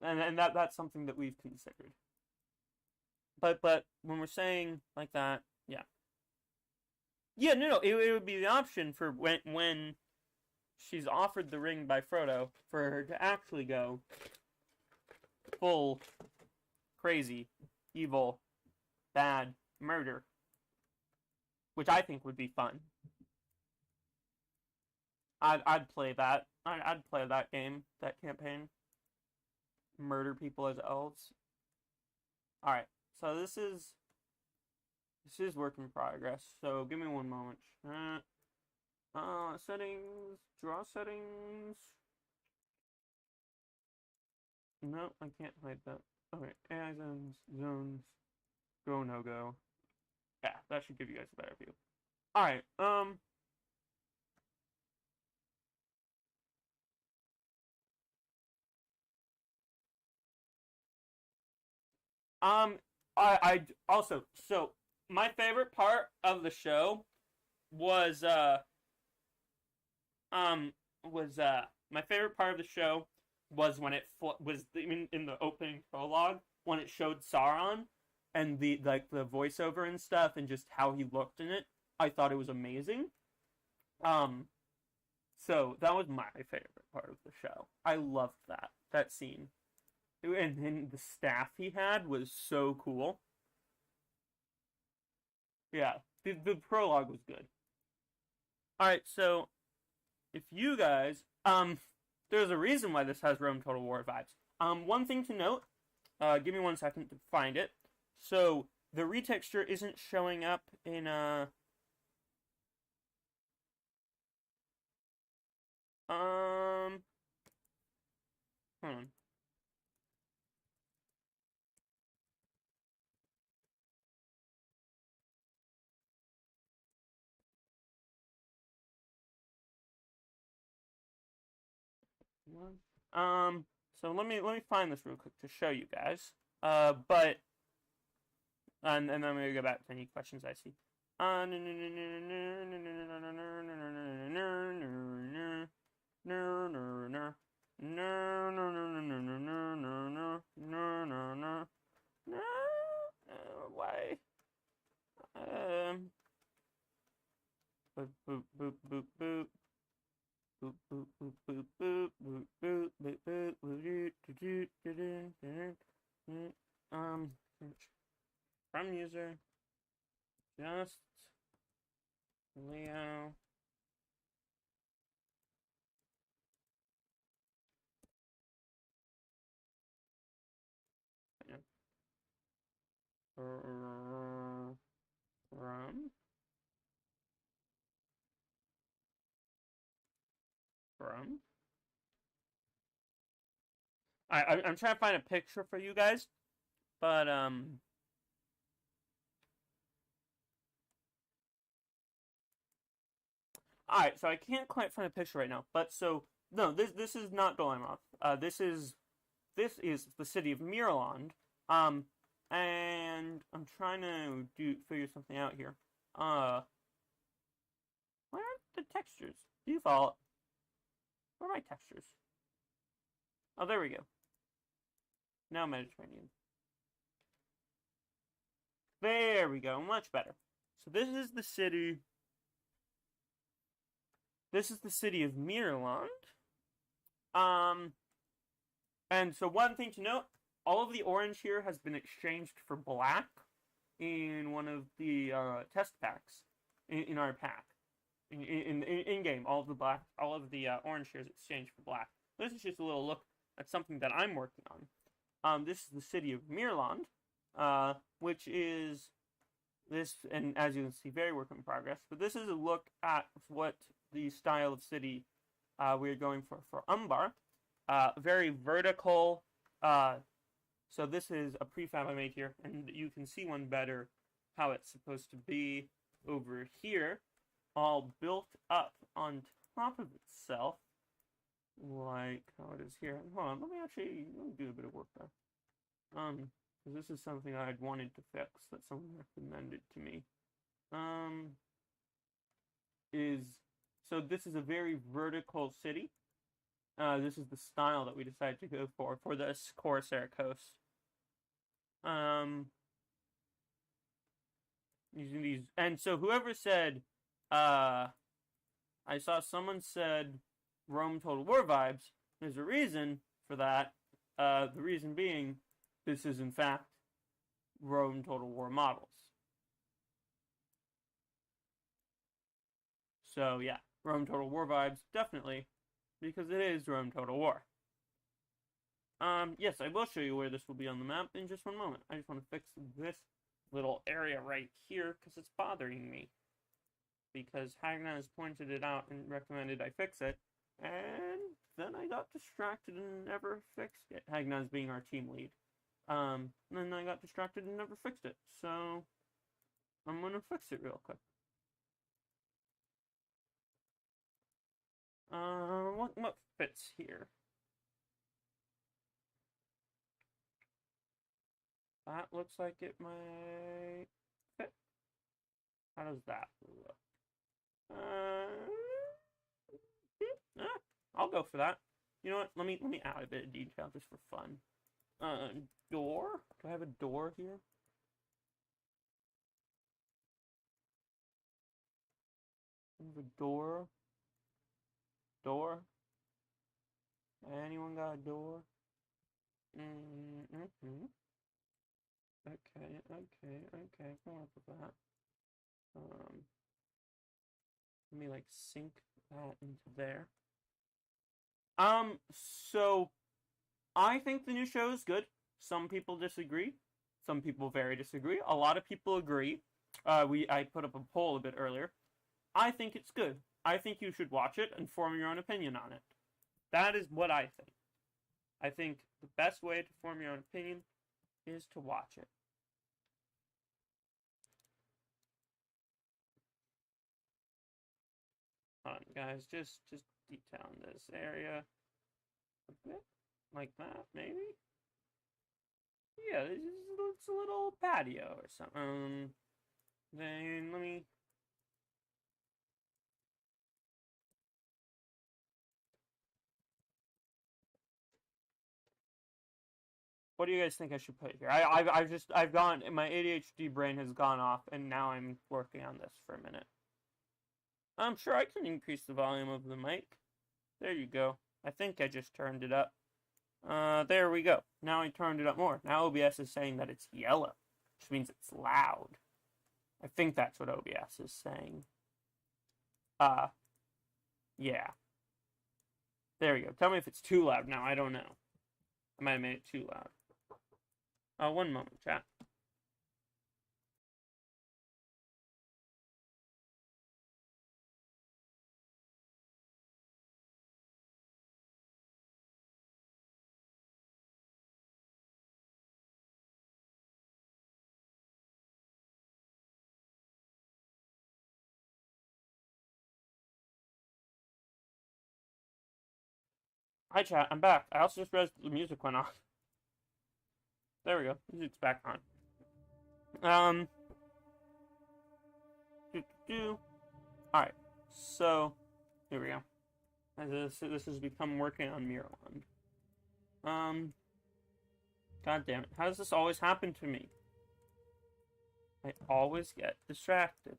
And that's something that we've considered. But when we're saying like that, yeah. Yeah, no, it would be the option for when she's offered the ring by Frodo for her to actually go full crazy, evil, bad, murder. Which I think would be fun. I'd play that. I'd play that game, that campaign. Murder people as elves. Alright, so this is work in progress. So give me one moment. Settings, draw settings. No, I can't hide that. Okay, AI zones, go, no go. Yeah, that should give you guys a better view. Alright, I also, so my favorite part of the show was my favorite part of the show was when it was in the opening prologue when it showed Sauron and the voiceover and stuff and just how he looked in it. I thought it was amazing. So that was my favorite part of the show. I loved that scene. And the staff he had was so cool. Yeah, the prologue was good. Alright, so if you guys, there's a reason why this has Rome Total War vibes. One thing to note, give me 1 second to find it. So the retexture isn't showing up in hold on. So let me find this real quick to show you guys. But and then I'm gonna go back to any questions I see. Why? Boop boop boop boop boop. Boop boop boop boop boop boop boop boop boop boop. From user, just Leo. From. I'm trying to find a picture for you guys, but Alright, so I can't quite find a picture right now, but so, no, this is not Dawnless. This is the city of Mirland. And I'm trying to figure something out here. Where are the textures? Default. Where are my textures? Oh, there we go. Now Mediterranean. There we go, much better. So this is the city. This is the city of Mirland. And so one thing to note, all of the orange here has been exchanged for black in one of the test packs in our pack. In game, all of the orange here is exchanged for black. This is just a little look at something that I'm working on. This is the city of Mirland, which is this, and as you can see, very work in progress. But this is a look at what the style of city we're going for Umbar. Very vertical. So this is a prefab I made here, and you can see one better how it's supposed to be over here, all built up on top of itself, like how it is here. Hold on, let me do a bit of work there. Because this is something I'd wanted to fix that someone recommended to me. So this is a very vertical city. This is the style that we decided to go for this Corsair coast. Using these, and so whoever said, I saw someone said Rome Total War vibes. There's a reason for that. The reason being, this is in fact Rome Total War models. So yeah, Rome Total War vibes, definitely, because it is Rome Total War. Yes, I will show you where this will be on the map in just one moment. I just want to fix this little area right here, because it's bothering me. Because Hagna has pointed it out and recommended I fix it, and then I got distracted and never fixed it. Hagna's being our team lead. Then I got distracted and never fixed it, so I'm gonna fix it real quick. What fits here? That looks like it might fit. How does that look? I'll go for that. You know what? Let me add a bit of detail just for fun. Door? Do I have a door here? I have a door. Door? Anyone got a door? Okay. Come up with that. Let me like sink that into there. So I think the new show is good. Some people disagree. Some people very disagree. A lot of people agree. I put up a poll a bit earlier. I think it's good. I think you should watch it and form your own opinion on it. That is what I think. I think the best way to form your own opinion is to watch it. Hold on, guys, just detailing this area a bit, like that, maybe? Yeah, it's a little patio or something. Then let me... What do you guys think I should put here? I've gone, my ADHD brain has gone off, and now I'm working on this for a minute. I'm sure I can increase the volume of the mic. There you go. I think I just turned it up. There we go. Now I turned it up more. Now OBS is saying that it's yellow, which means it's loud. I think that's what OBS is saying. Yeah. There we go. Tell me if it's too loud now. I don't know. I might have made it too loud. One moment, chat. Hi, chat. I'm back. I also just realized the music went off. There we go. Music's back on. Alright. So, here we go. This has become working on Mirrorland. God damn it. How does this always happen to me? I always get distracted.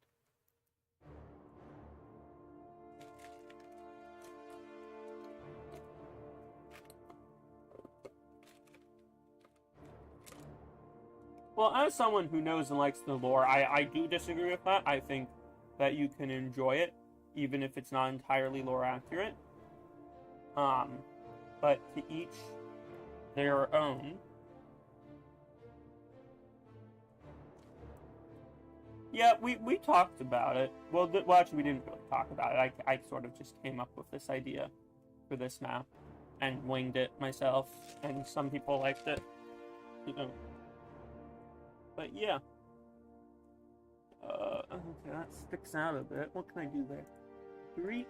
Well, as someone who knows and likes the lore, I do disagree with that. I think that you can enjoy it, even if it's not entirely lore accurate. But to each their own. Yeah, we talked about it. Well, actually, we didn't really talk about it. I sort of just came up with this idea for this map and winged it myself, and some people liked it, you know. But yeah. Okay, that sticks out a bit. What can I do there? 3?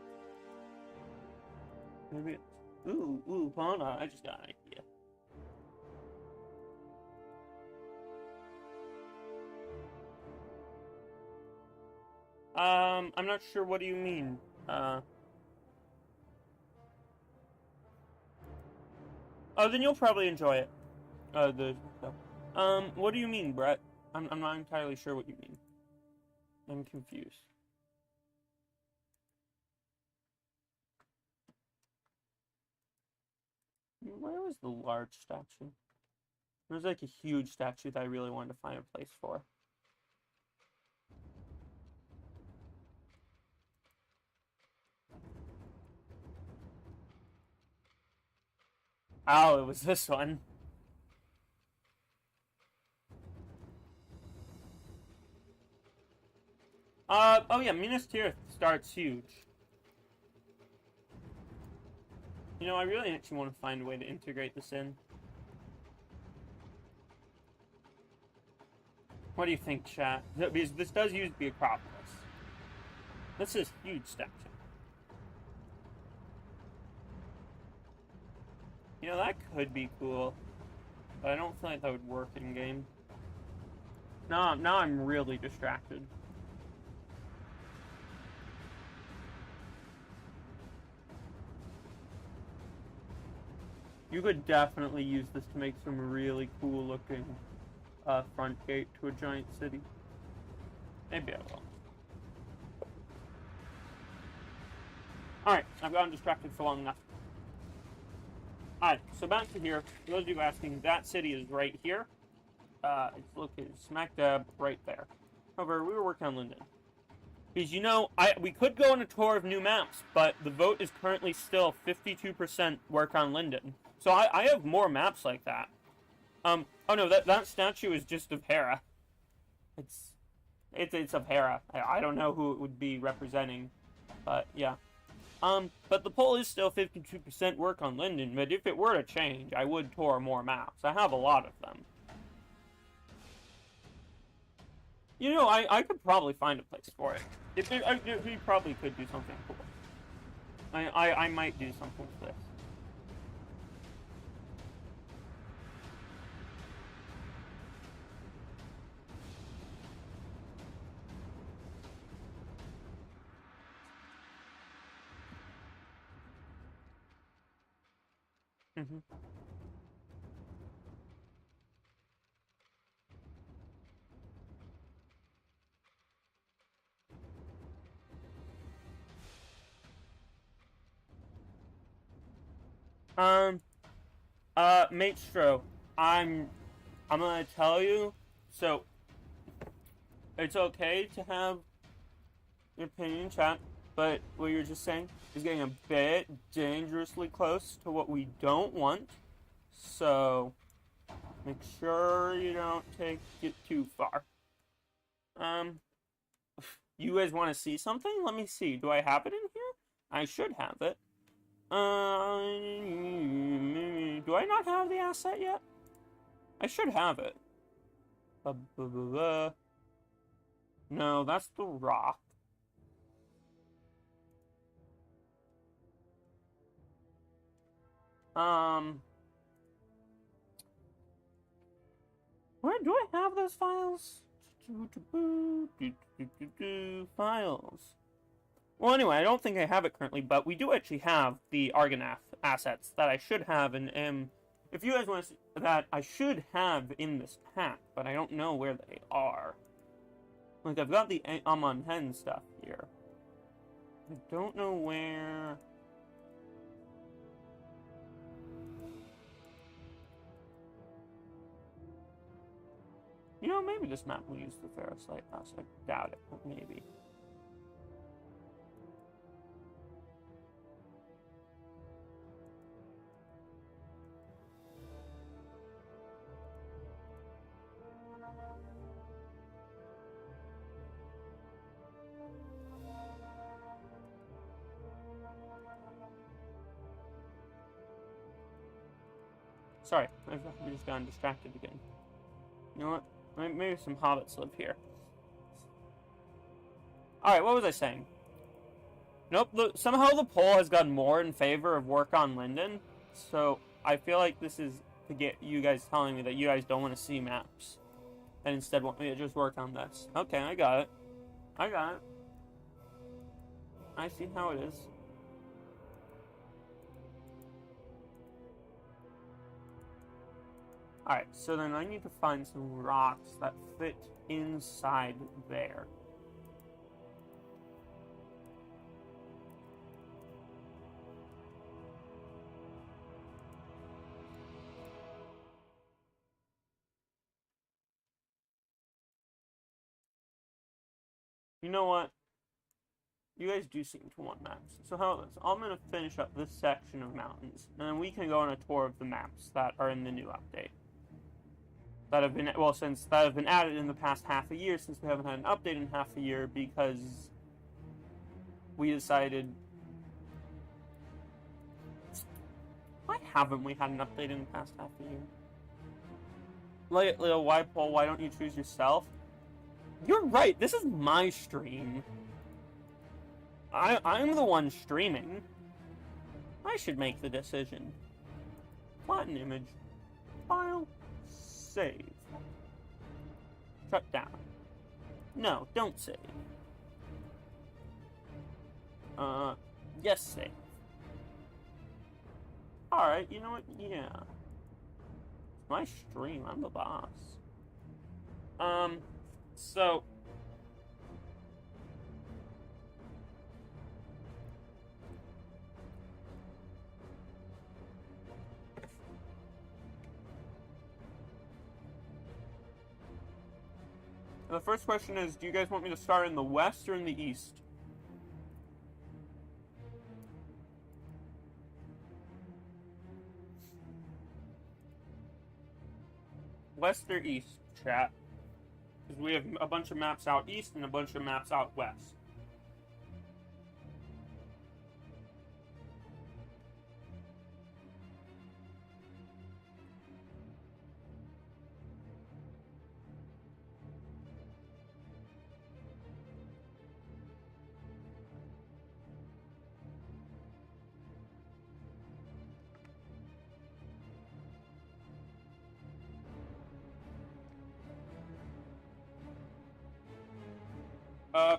Maybe it's... Ooh, hold on. I just got an idea. I'm not sure. What do you mean? Oh, then you'll probably enjoy it. What do you mean, Brett? I'm not entirely sure what you mean. I'm confused. Where was the large statue? There was like a huge statue that I really wanted to find a place for. Oh, it was this one. Oh yeah, Minas Tirith starts huge. You know, I really actually want to find a way to integrate this in. What do you think, chat? Because this does use the Acropolis. This is a huge statue. You know, that could be cool. But I don't feel like that would work in-game. Now I'm really distracted. You could definitely use this to make some really cool looking front gate to a giant city. Maybe I will. Alright, I've gotten distracted for long enough. Alright, so back to here. For those of you asking, that city is right here. It's located smack dab right there. However, we were working on Lindon. Because, you know, we could go on a tour of new maps, but the vote is currently still 52% work on Lindon. So I have more maps like that. Oh no, that statue is just of Hera. It's of Hera. I don't know who it would be representing, but yeah. But the poll is still 52% work on Lindon, but if it were to change, I would tour more maps. I have a lot of them. You know, I could probably find a place for it. We probably could do something cool. I might do something with this. Mm-hmm. Maestro, I'm gonna tell you, so, it's okay to have your opinion in chat, but what you're just saying is getting a bit dangerously close to what we don't want, so make sure you don't take it too far. You guys want to see something? Let me see. Do I have it in here? I should have it. Do I not have the asset yet? I should have it. No, that's the rock. Where do I have those files? Files. Well, anyway, I don't think I have it currently, but we do actually have the Argonath assets that I should have, and if you guys want to see that, I should have in this pack, but I don't know where they are. Like, I've got the Amon 10 stuff here. I don't know where... You know, maybe this map will use the Ferris Lighthouse. I doubt it, but maybe. Sorry, I've just gotten distracted again. You know what? Maybe some hobbits live here. Alright, what was I saying? Nope, somehow the poll has gotten more in favor of work on Lindon. So, I feel like this is to get you guys telling me that you guys don't want to see maps. And instead want me to just work on this. Okay, I got it. I got it. I see how it is. Alright, so then I need to find some rocks that fit inside there. You know what? You guys do seem to want maps. So how about this? I'm going to finish up this section of mountains, and then we can go on a tour of the maps that are in the new update. That have been, well, since that have been added in the past half a year, since we haven't had an update in half a year, because we decided... Why haven't we had an update in the past half a year? Leo, why poll, why don't you choose yourself? You're right, this is my stream. I'm the one streaming. I should make the decision. Flatten image. File. Save. Shut down. No, don't save. Yes, save. Alright, you know what? Yeah. It's my stream, I'm the boss. So... The first question is, do you guys want me to start in the west or in the east? West or east, chat? Because we have a bunch of maps out east and a bunch of maps out west.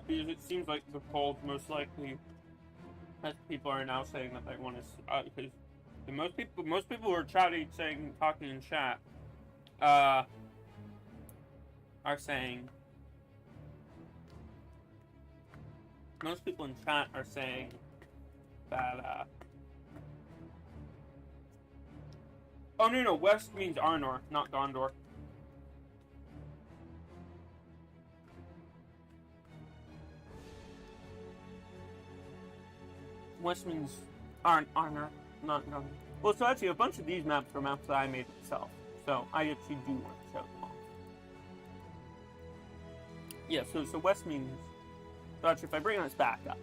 Because it seems like the polls most likely, as people are now saying that they want to, because most people who are talking in chat, are saying, most people in chat are saying that, oh no, west means Arnor, not Gondor. West means Arnor, not Gondor. Well, so actually, a bunch of these maps are maps that I made myself. So, I actually do want to show them off. Yeah, so West means... So actually, if I bring this back up...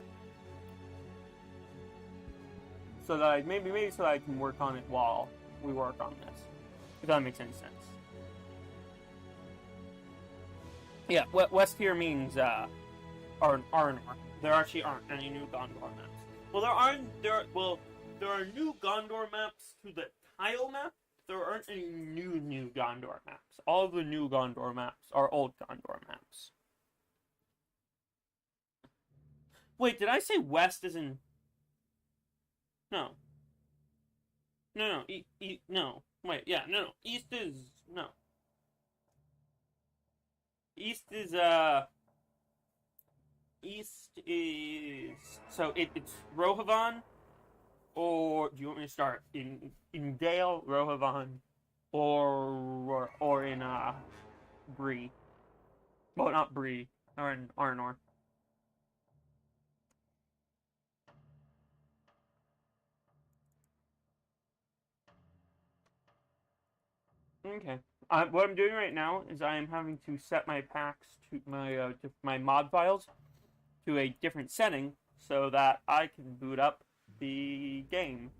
So that maybe so that I can work on it while we work on this. If that makes any sense. Yeah, West here means, Arnor. There actually aren't any new Gondor maps. Well, there are new Gondor maps to the tile map. There aren't any new Gondor maps. All the new Gondor maps are old Gondor maps. Wait, did I say west is in... No. No. No. Wait, yeah, no. East is... No. East is, East is... So, it's Rohavon, or... Do you want me to start? In Dale, Rohavon, or in, Bree. Well, not Bree. Or in Arnor. Okay. What I'm doing right now is I am having to set my packs to my mod files to a different setting so that I can boot up the game.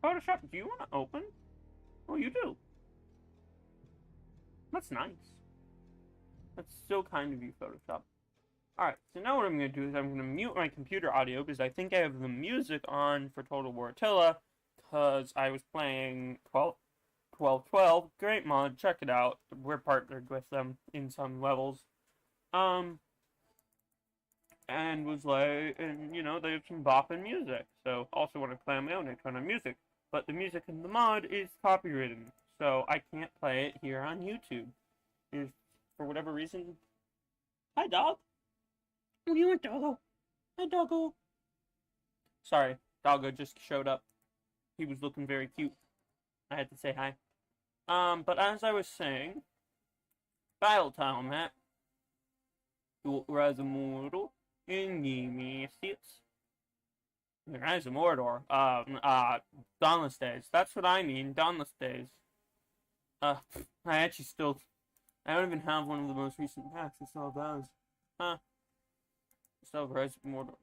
Photoshop, do you want to open? Oh, you do. That's nice. That's so kind of you, Photoshop. Alright, so now what I'm going to do is I'm going to mute my computer audio because I think I have the music on for Total War Attila because I was playing 12-12. Great mod, check it out. We're partnered with them in some levels. And was like, and you know, they have some bopping music. So also want to play on my own kind of music. But the music in the mod is copyrighted, so I can't play it here on YouTube. If, for whatever reason... Hi, dog! What do you want, doggo? Hi, doggo! Sorry, doggo just showed up. He was looking very cute. I had to say hi. But as I was saying... Battle Tilemap. Rise of Mordor. In Gimme Seats. Rise of Mordor. Dawnless Days. That's what I mean. Dawnless Days. I actually still... I don't even have one of the most recent packs. It's all those. Huh. Still have Rise of Mordor.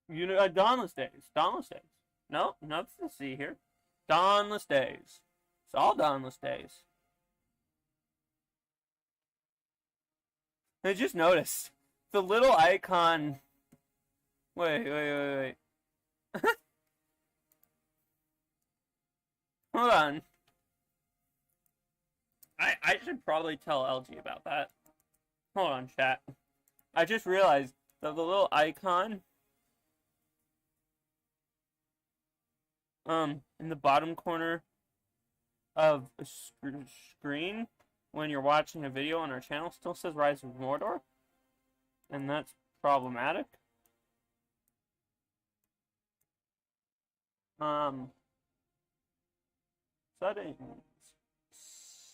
You know, Dawnless Days. Dawnless Days. No, nothing to see here. Dawnless Days. It's all Dawnless Days. I just noticed. The little icon... Wait. Hold on. I should probably tell LG about that. Hold on, chat. I just realized that the little icon in the bottom corner of a screen when you're watching a video on our channel still says Rise of Mordor, and that's problematic. Settings.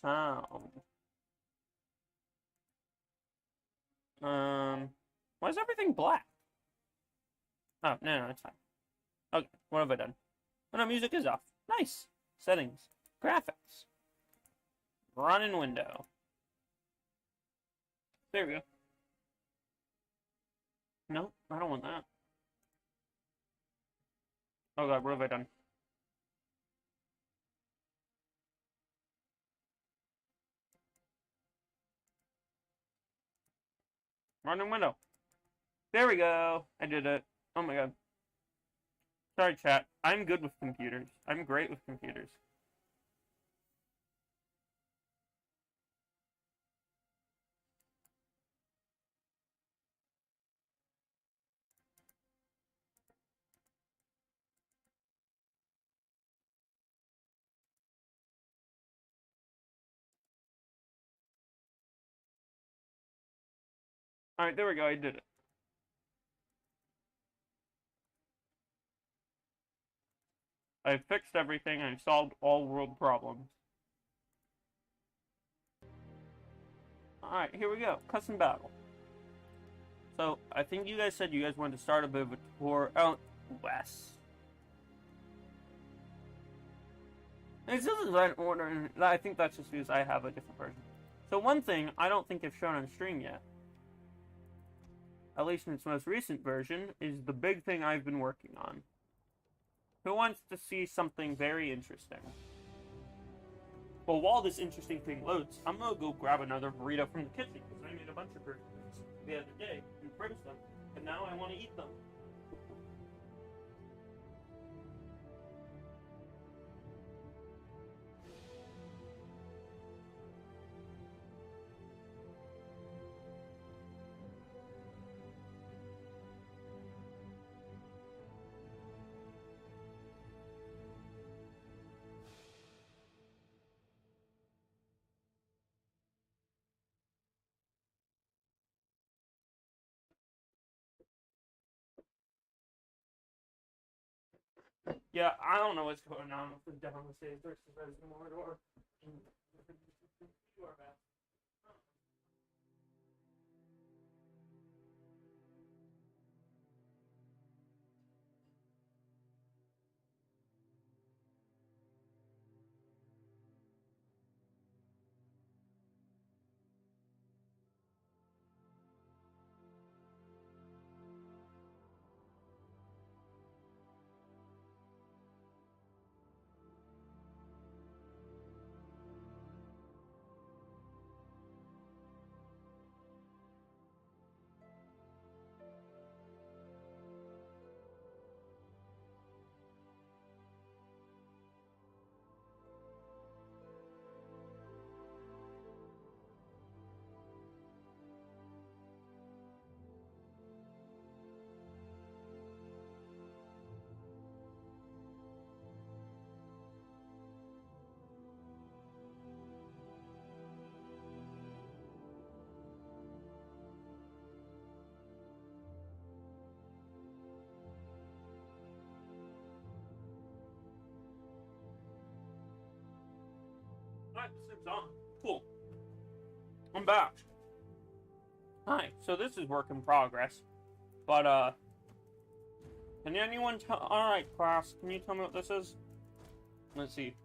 Sound. Why is everything black? Oh, no, it's fine. Okay, what have I done? Oh, no, music is off. Nice. Settings. Graphics. Run in window. There we go. No, I don't want that. Oh god, what have I done? Running window. There we go. I did it. Oh my god. Sorry, chat. I'm good with computers. I'm great with computers. Alright, there we go. I did it. I fixed everything. I solved all world problems. Alright, here we go. Custom battle. So, I think you guys said you guys wanted to start a bit of a tour out west. This isn't right order, and I think that's just because I have a different version. So one thing I don't think I've shown on stream yet at least in its most recent version, is the big thing I've been working on. Who wants to see something very interesting? Well, while this interesting thing loads, I'm gonna go grab another burrito from the kitchen, because I made a bunch of burritos the other day and froze them, and now I want to eat them. Yeah, I don't know what's going on with the Dawnless Days versus Resident Mordor. You are bad. Alright, this is on. Cool. I'm back. Hi, so this is work in progress. But, can anyone tell... Alright, class, can you tell me what this is? Let's see.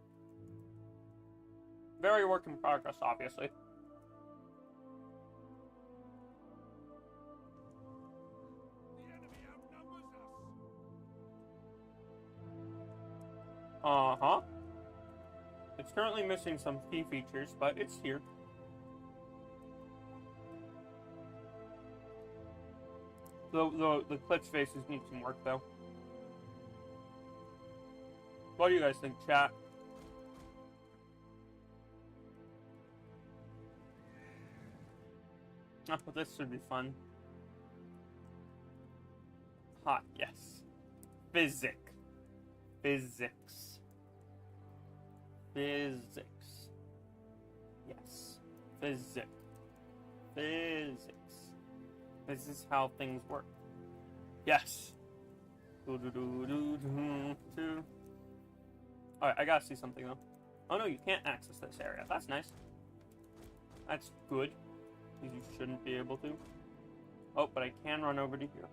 Very work in progress, obviously. Uh-huh. It's currently missing some key features, but it's here. The Klitz faces need some work, though. What do you guys think, chat? Oh, this should be fun. Ah, yes. Physics. Physics. Physics. Yes. Physics. Physics. This is how things work. Yes. Alright, I gotta see something though. Oh no, you can't access this area. That's nice. That's good. Because you shouldn't be able to. Oh, but I can run over to here.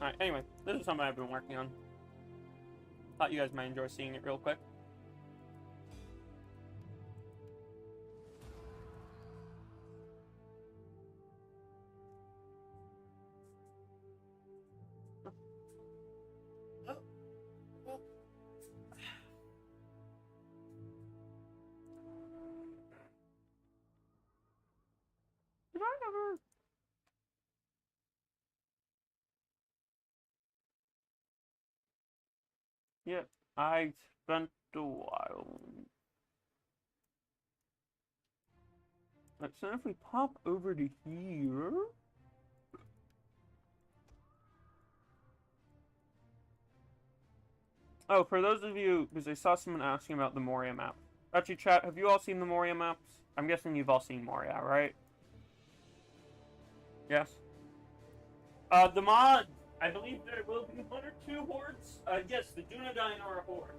Alright, anyway, this is something I've been working on. Thought you guys might enjoy seeing it real quick. Did I ever... Yeah, I spent a while. So if we pop over to here... Oh, for those of you, because I saw someone asking about the Moria map. Actually, chat, have you all seen the Moria maps? I'm guessing you've all seen Moria, right? Yes? The mod, I believe there will be 1 or 2 hordes. Yes, the Dunedain are a horde.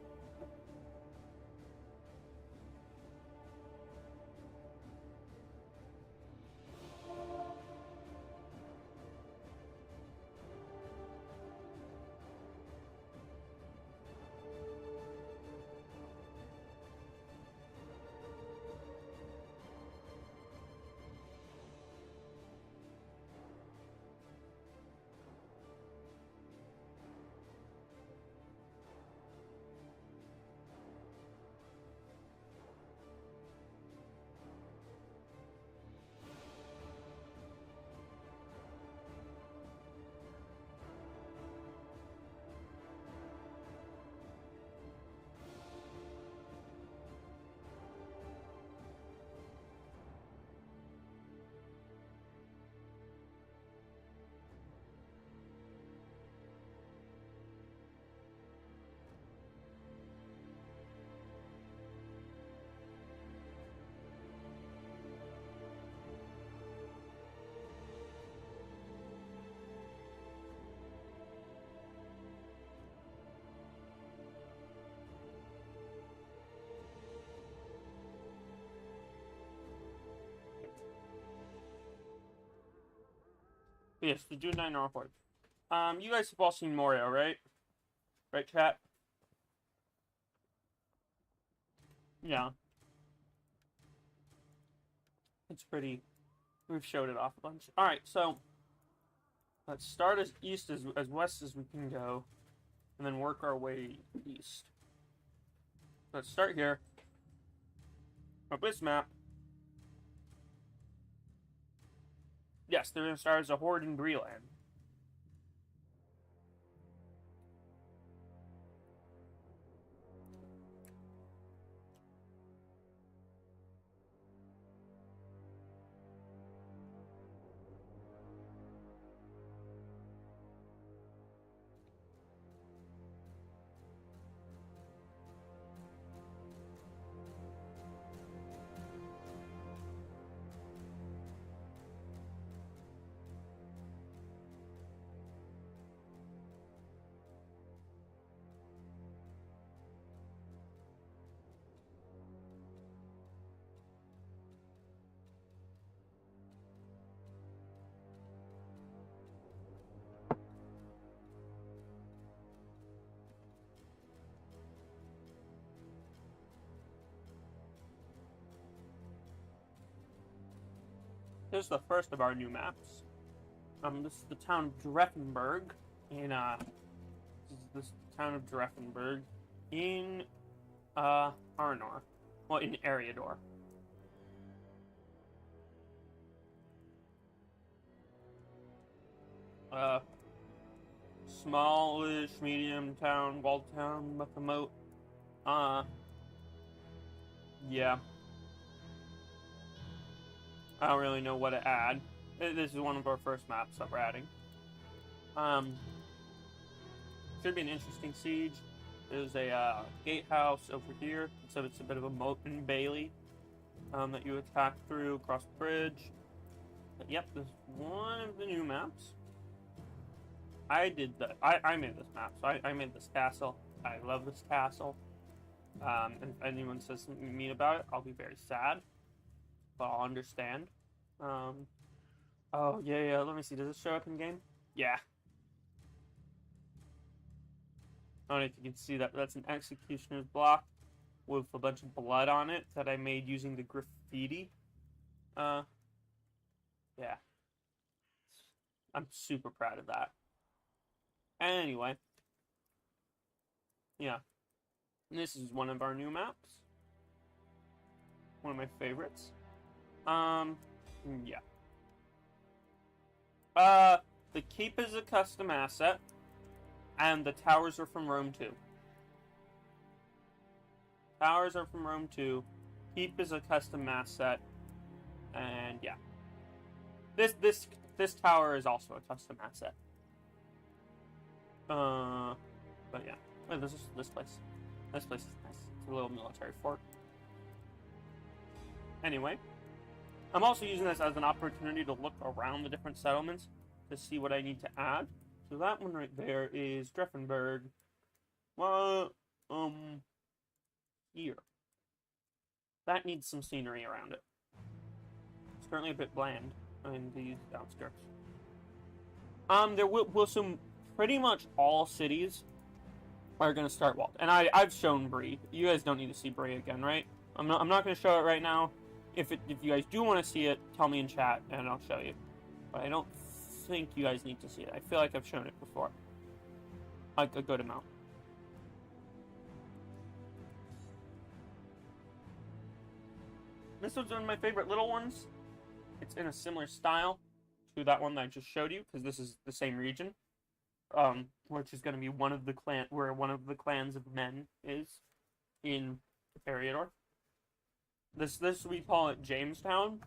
But yes, the June 9 Northward. You guys have all seen Morio, right? Right, chat? Yeah. It's pretty... We've showed it off a bunch. Alright, so... Let's start as east as west as we can go. And then work our way east. Let's start here. Up this map. Yes, they're going to start as a horde in Breland. Here's the first of our new maps. This is the town of Dreffenberg in this is the town of Dreffenberg in Arnor. Well, in Eriador. Smallish, medium town, walled town, with a moat. Yeah. I don't really know what to add. This is one of our first maps that we're adding. Should be an interesting siege. There's a gatehouse over here, so it's a bit of a moat and bailey that you attack through across the bridge. But yep, this is one of the new maps. I made this map, so I made this castle. I love this castle. And if anyone says something mean about it, I'll be very sad. But I'll understand. Oh, yeah, let me see. Does it show up in game? Yeah. I don't know if you can see that. That's an executioner's block with a bunch of blood on it that I made using the graffiti. Yeah. I'm super proud of that. Anyway. Yeah. And this is one of our new maps. One of my favorites. Yeah. The keep is a custom asset, and the towers are from Rome 2. Towers are from Rome 2. Keep is a custom asset, and yeah. This tower is also a custom asset. But yeah. Oh, this place. This place is nice. It's a little military fort. Anyway. I'm also using this as an opportunity to look around the different settlements to see what I need to add. So that one right there is Dreffenberg. Well, here. That needs some scenery around it. It's currently a bit bland in these outskirts. There will some pretty much all cities are going to start walled. And I've shown Bree. You guys don't need to see Bree again, right? I'm not going to show it right now. If you guys do want to see it, tell me in chat, and I'll show you. But I don't think you guys need to see it. I feel like I've shown it before. Like a good amount. This one's one of my favorite little ones. It's in a similar style to that one that I just showed you, because this is the same region. Which is going to be one of the clans of men is in Eriador. This we call it Jamestown,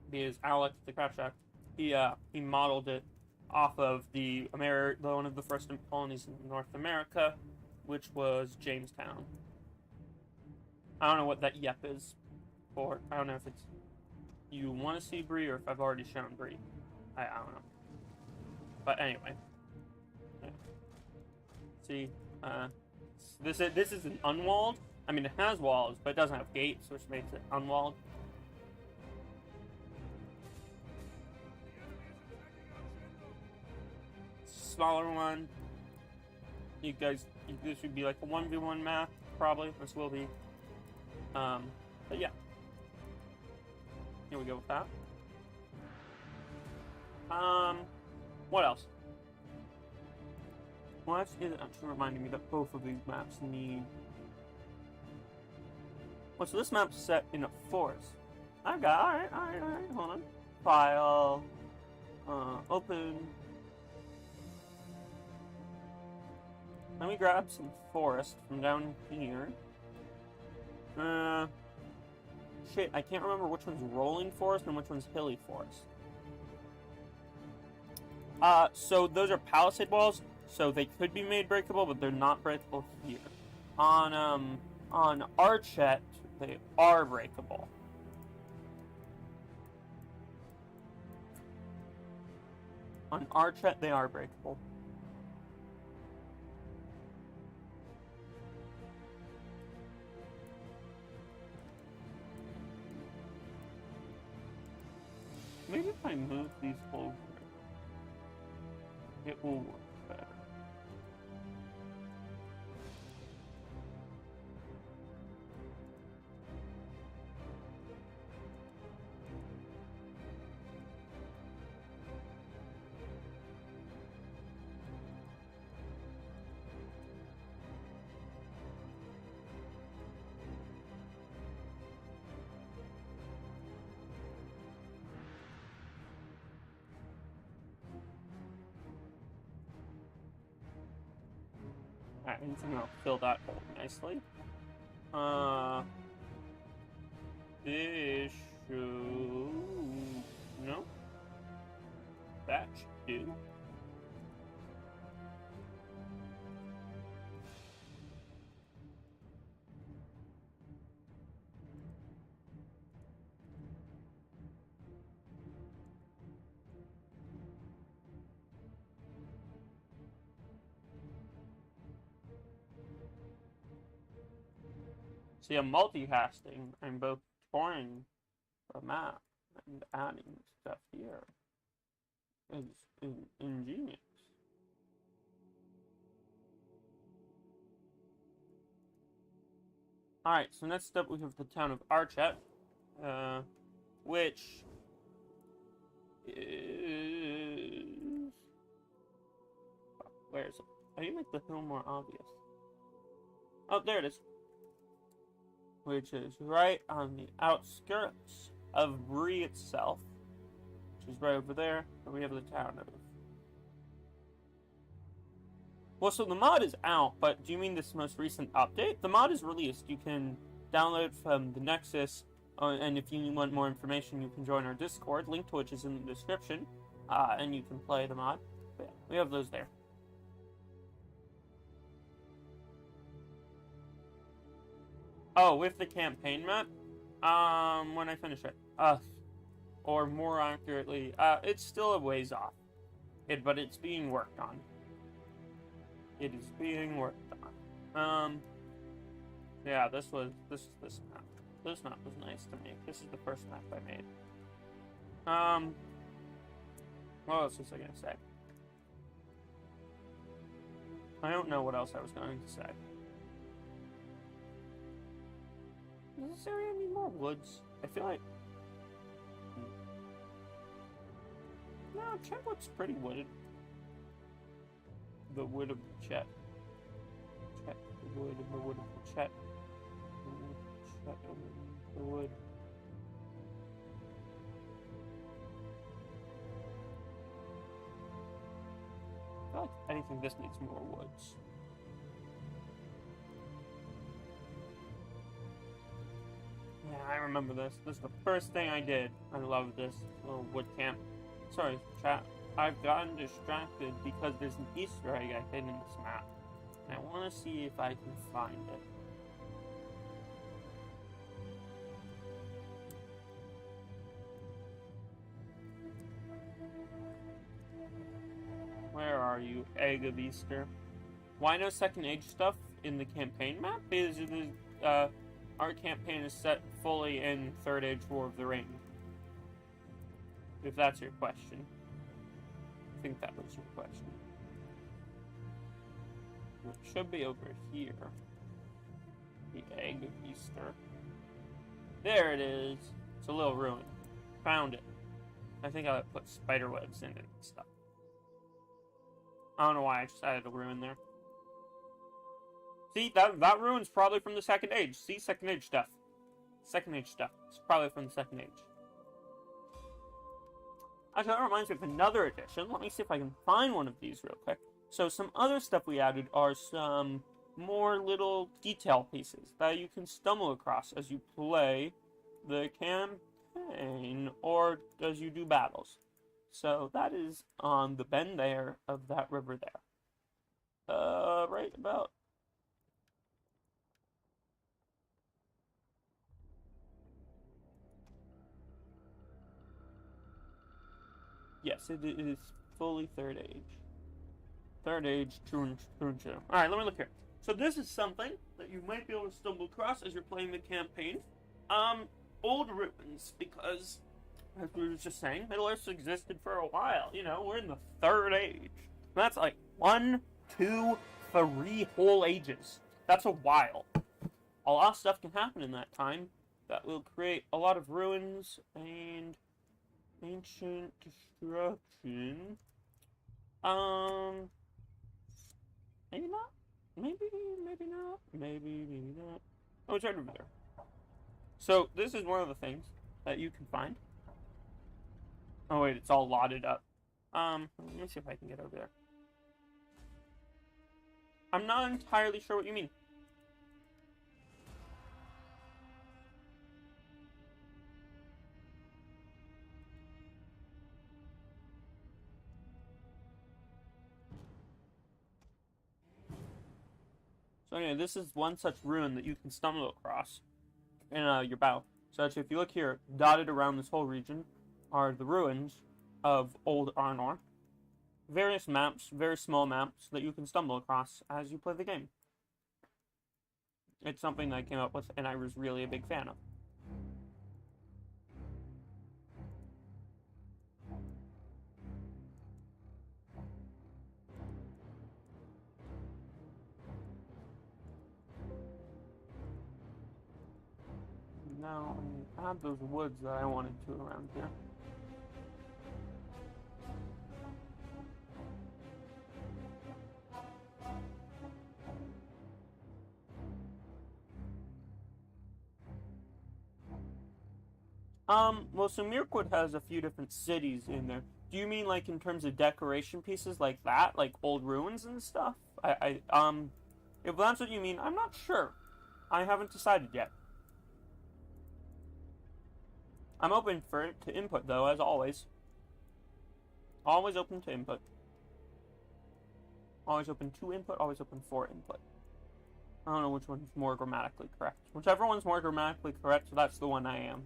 because Alex the Crapshack, he modeled it off of one of the first colonies in North America, which was Jamestown. I don't know what that yep is for. I don't know if it's you want to see Bree or if I've already shown Bree. I don't know. But anyway. See, this isn't unwalled. I mean, it has walls, but it doesn't have gates, which makes it unwalled. smaller one. You guys, this would be like a 1v1 map, probably. This will be. But yeah. Here we go with that. What else? What is actually reminding me that both of these maps need... Well, so this map's set in a forest. Alright, hold on. File, open. Let me grab some forest from down here. Shit, I can't remember which one's rolling forest and which one's hilly forest. So those are palisade walls, so they could be made breakable, but they're not breakable here. On Archet, they are breakable. On Archet, they are breakable. Maybe if I move these over, it will work better. Alright, and so I'll fill that hole nicely. This should... No? That should do. See, I'm multicasting. I'm both touring the map and adding stuff here. It's ingenious. Alright, so next up we have the town of Archet, which is... Where is it? How do you make the hill more obvious? Oh, there it is. Which is right on the outskirts of Bree itself, which is right over there, and we have the town of... Well, so the mod is out, but do you mean this most recent update? The mod is released. You can download from the Nexus, and if you want more information, you can join our Discord, link to which is in the description, and you can play the mod. But yeah, we have those there. Oh, with the campaign map? When I finish it. Or more accurately, it's still a ways off. But it's being worked on. It is being worked on. Yeah, this map. This map was nice to make. This is the first map I made. What else was I gonna say? I don't know what else I was going to say. Does this area need more woods? I feel like... No, Chet looks pretty wooded. The wood of Chet. Chet, the wood of the wood of Chet. Chet of the wood. I feel like anything this needs more woods. Yeah, I remember this. This is the first thing I did. I love this little wood camp. Sorry, chat. I've gotten distracted because there's an Easter egg I hid in this map. And I want to see if I can find it. Where are you, egg of Easter? Why no second age stuff in the campaign map? Because our campaign is set fully in Third Age War of the Ring. If that's your question. I think that was your question. It should be over here. The Egg of Easter. There it is. It's a little ruined. Found it. I think I put spider webs in it and stuff. I don't know why I just added a ruin there. See, that ruin's probably from the Second Age. See, Second Age stuff. Second Age stuff. It's probably from the Second Age. Actually, that reminds me of another addition. Let me see if I can find one of these real quick. So, some other stuff we added are some more little detail pieces that you can stumble across as you play the campaign or as you do battles. So, that is on the bend there of that river there. Right about... Yes, it is fully Third Age. Third Age, true. Alright, let me look here. So this is something that you might be able to stumble across as you're playing the campaign. Old ruins, because, as we were just saying, Middle-earth's existed for a while. You know, we're in the Third Age. That's like 1, 2, 3 whole ages. That's a while. A lot of stuff can happen in that time that will create a lot of ruins and ancient destruction. Maybe not. Maybe not. Maybe not. Oh, it's right over there. So, this is one of the things that you can find. Oh, wait, it's all lotted up. Let me see if I can get over there. I'm not entirely sure what you mean. So anyway, this is one such ruin that you can stumble across in your battle. So actually, if you look here, dotted around this whole region are the ruins of Old Arnor. Various maps, very small maps, that you can stumble across as you play the game. It's something that I came up with and I was really a big fan of. Now, I have those woods that I wanted to around here. Well, so Mirkwood has a few different cities in there. Do you mean, like, in terms of decoration pieces like that? Like, old ruins and stuff? If that's what you mean, I'm not sure. I haven't decided yet. I'm open for it to input, though, as always. Always open to input. Always open to input, always open for input. I don't know which one's more grammatically correct. Whichever one's more grammatically correct, so that's the one I am.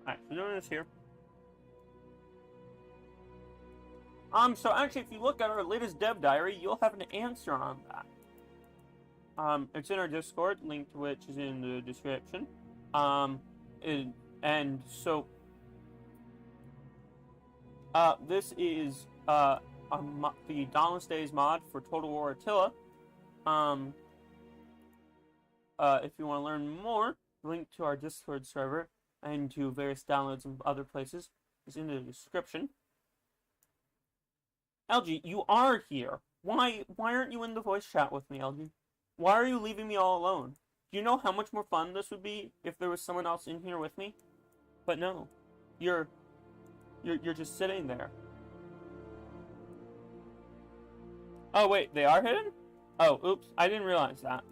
Alright, so doing this here. So actually, if you look at our latest dev diary, you'll have an answer on that. It's in our Discord, link to which is in the description. This is, the Dawnless Days mod for Total War Attila. If you want to learn more, link to our Discord server and to various downloads and other places is in the description. LG, you are here. Why aren't you in the voice chat with me, LG? Why are you leaving me all alone? Do you know how much more fun this would be if there was someone else in here with me? But no. You're just sitting there. Oh wait, they are hidden? Oh, oops, I didn't realize that.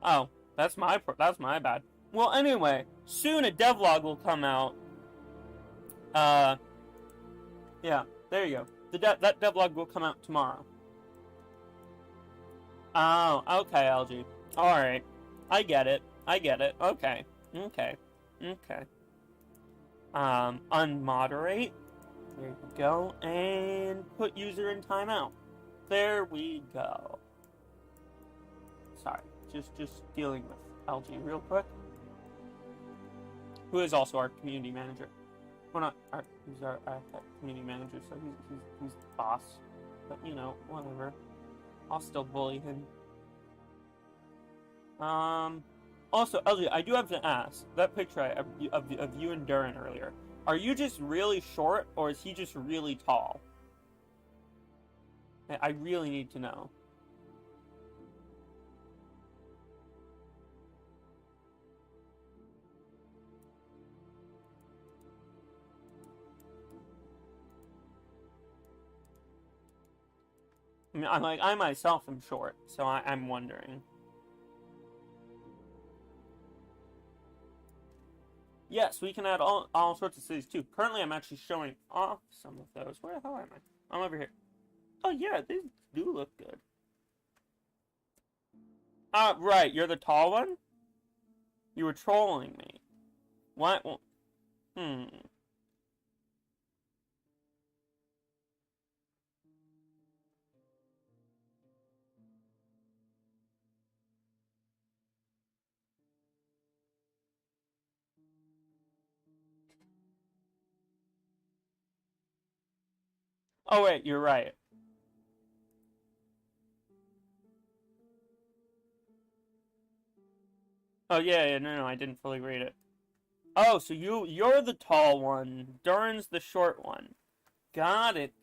Oh, that's my bad. Well, anyway, soon a devlog will come out. Yeah, there you go. that devlog will come out tomorrow. Oh, okay, LG. Alright. I get it. Okay. Unmoderate. There you go. And put user in timeout. There we go. Sorry. Just dealing with LG real quick. Who is also our community manager. Well, not our, he's our community manager, so he's the boss. But, you know, whatever. I'll still bully him. Also, LG, I do have to ask, that picture of you and Durin earlier, are you just really short, or is he just really tall? I really need to know. I mean, I myself am short, so I'm wondering. Yes, we can add all sorts of cities too. Currently, I'm actually showing off some of those. Where the hell am I? I'm over here. Oh yeah, these do look good. Right, you're the tall one? You were trolling me. What? Oh wait, you're right. Oh yeah, no, I didn't fully read it. Oh, so you're the tall one. Durin's the short one. Got it.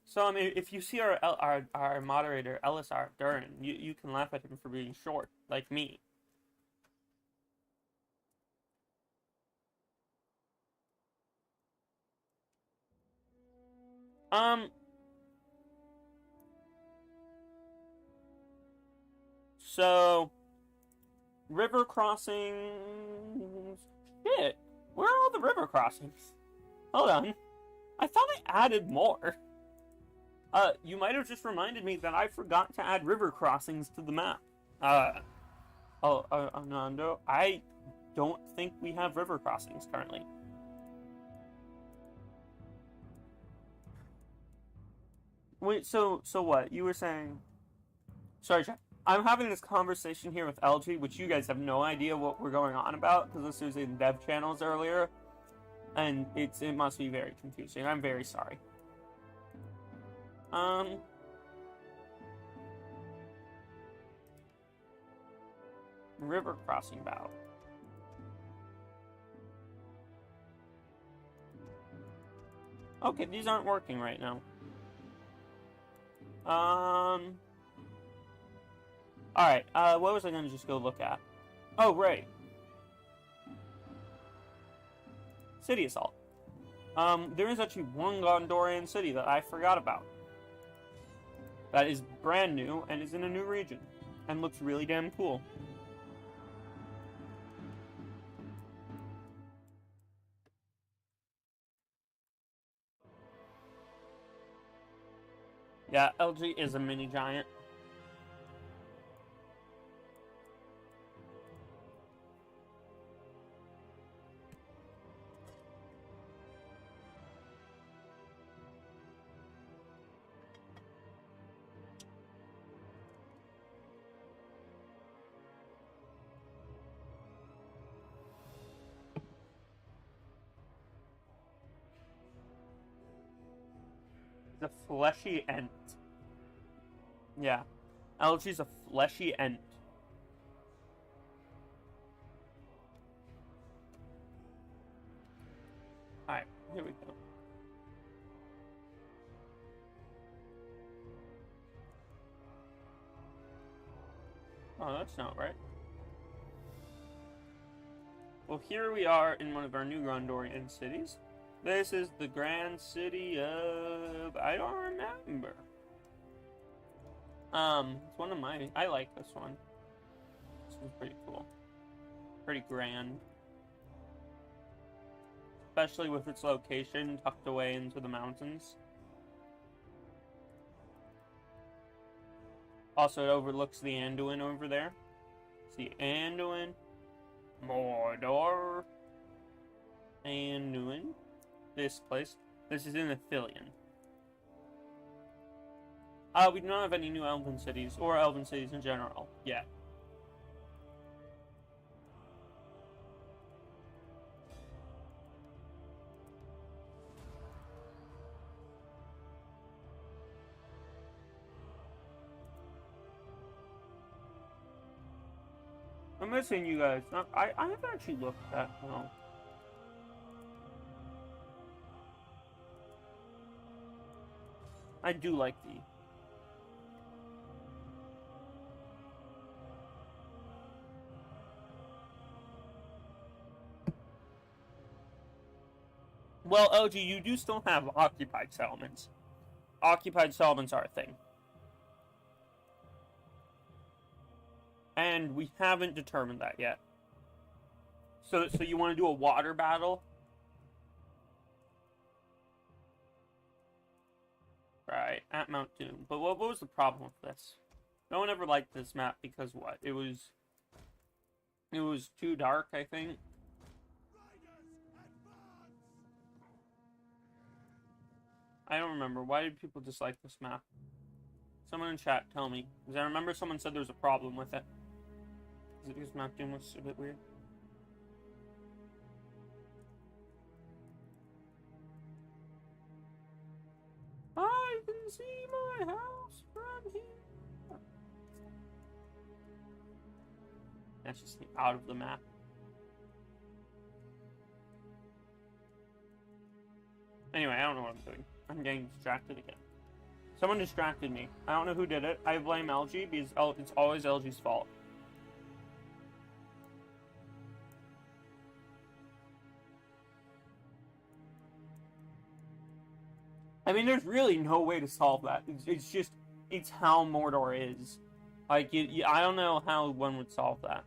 So I mean, if you see our moderator Elisar Durin, you can laugh at him for being short, like me. So river crossings. Shit, where are all the river crossings? Hold on, I thought I added more. You might have just reminded me that I forgot to add river crossings to the map. Armando, I don't think we have river crossings currently. Wait, so what? You were saying... Sorry, Jack. I'm having this conversation here with LG, which you guys have no idea what we're going on about, because this was in dev channels earlier, and it must be very confusing. I'm very sorry. River crossing battle. Okay, these aren't working right now. Alright, what was I gonna just go look at? Oh, right. City Assault. There is actually one Gondorian city that I forgot about. That is brand new and is in a new region. And looks really damn cool. Yeah, LG is a mini giant. The fleshy ent. Yeah. LG's a fleshy ent. Alright, here we go. Oh, that's not right. Well, here we are in one of our new Gondorian cities. This is the grand city of... I don't remember. It's one of my... I like this one. This one's pretty cool. Pretty grand. Especially with its location tucked away into the mountains. Also, it overlooks the Anduin over there. See, Anduin, Mordor, Anduin. This place. This is in Athelion. We do not have any new elven cities, or elven cities in general, yet. I'm missing you guys. I haven't actually looked at well. I do like the well, LG, you do still have occupied settlements. Occupied settlements are a thing. And we haven't determined that yet. So you want to do a water battle? Right, at Mount Doom. But what was the problem with this? No one ever liked this map because what? It was too dark, I think. I don't remember. Why did people dislike this map? Someone in chat tell me. Because I remember someone said there was a problem with it. Is it because Mount Doom was a bit weird? I can see my house from here. That's just out of the map. Anyway, I don't know what I'm doing. I'm getting distracted again. Someone distracted me. I don't know who did it. I blame LG because it's always LG's fault. I mean, there's really no way to solve that. It's how Mordor is. Like, I don't know how one would solve that.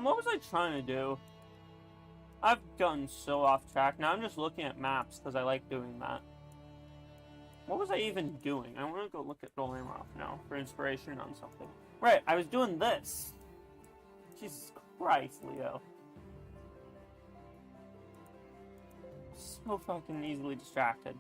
What was I trying to do? I've gotten so off track. Now I'm just looking at maps because I like doing that. What was I even doing? I want to go look at Dawnless now for inspiration on something. Right, I was doing this. Jesus Christ, Leo. So fucking easily distracted.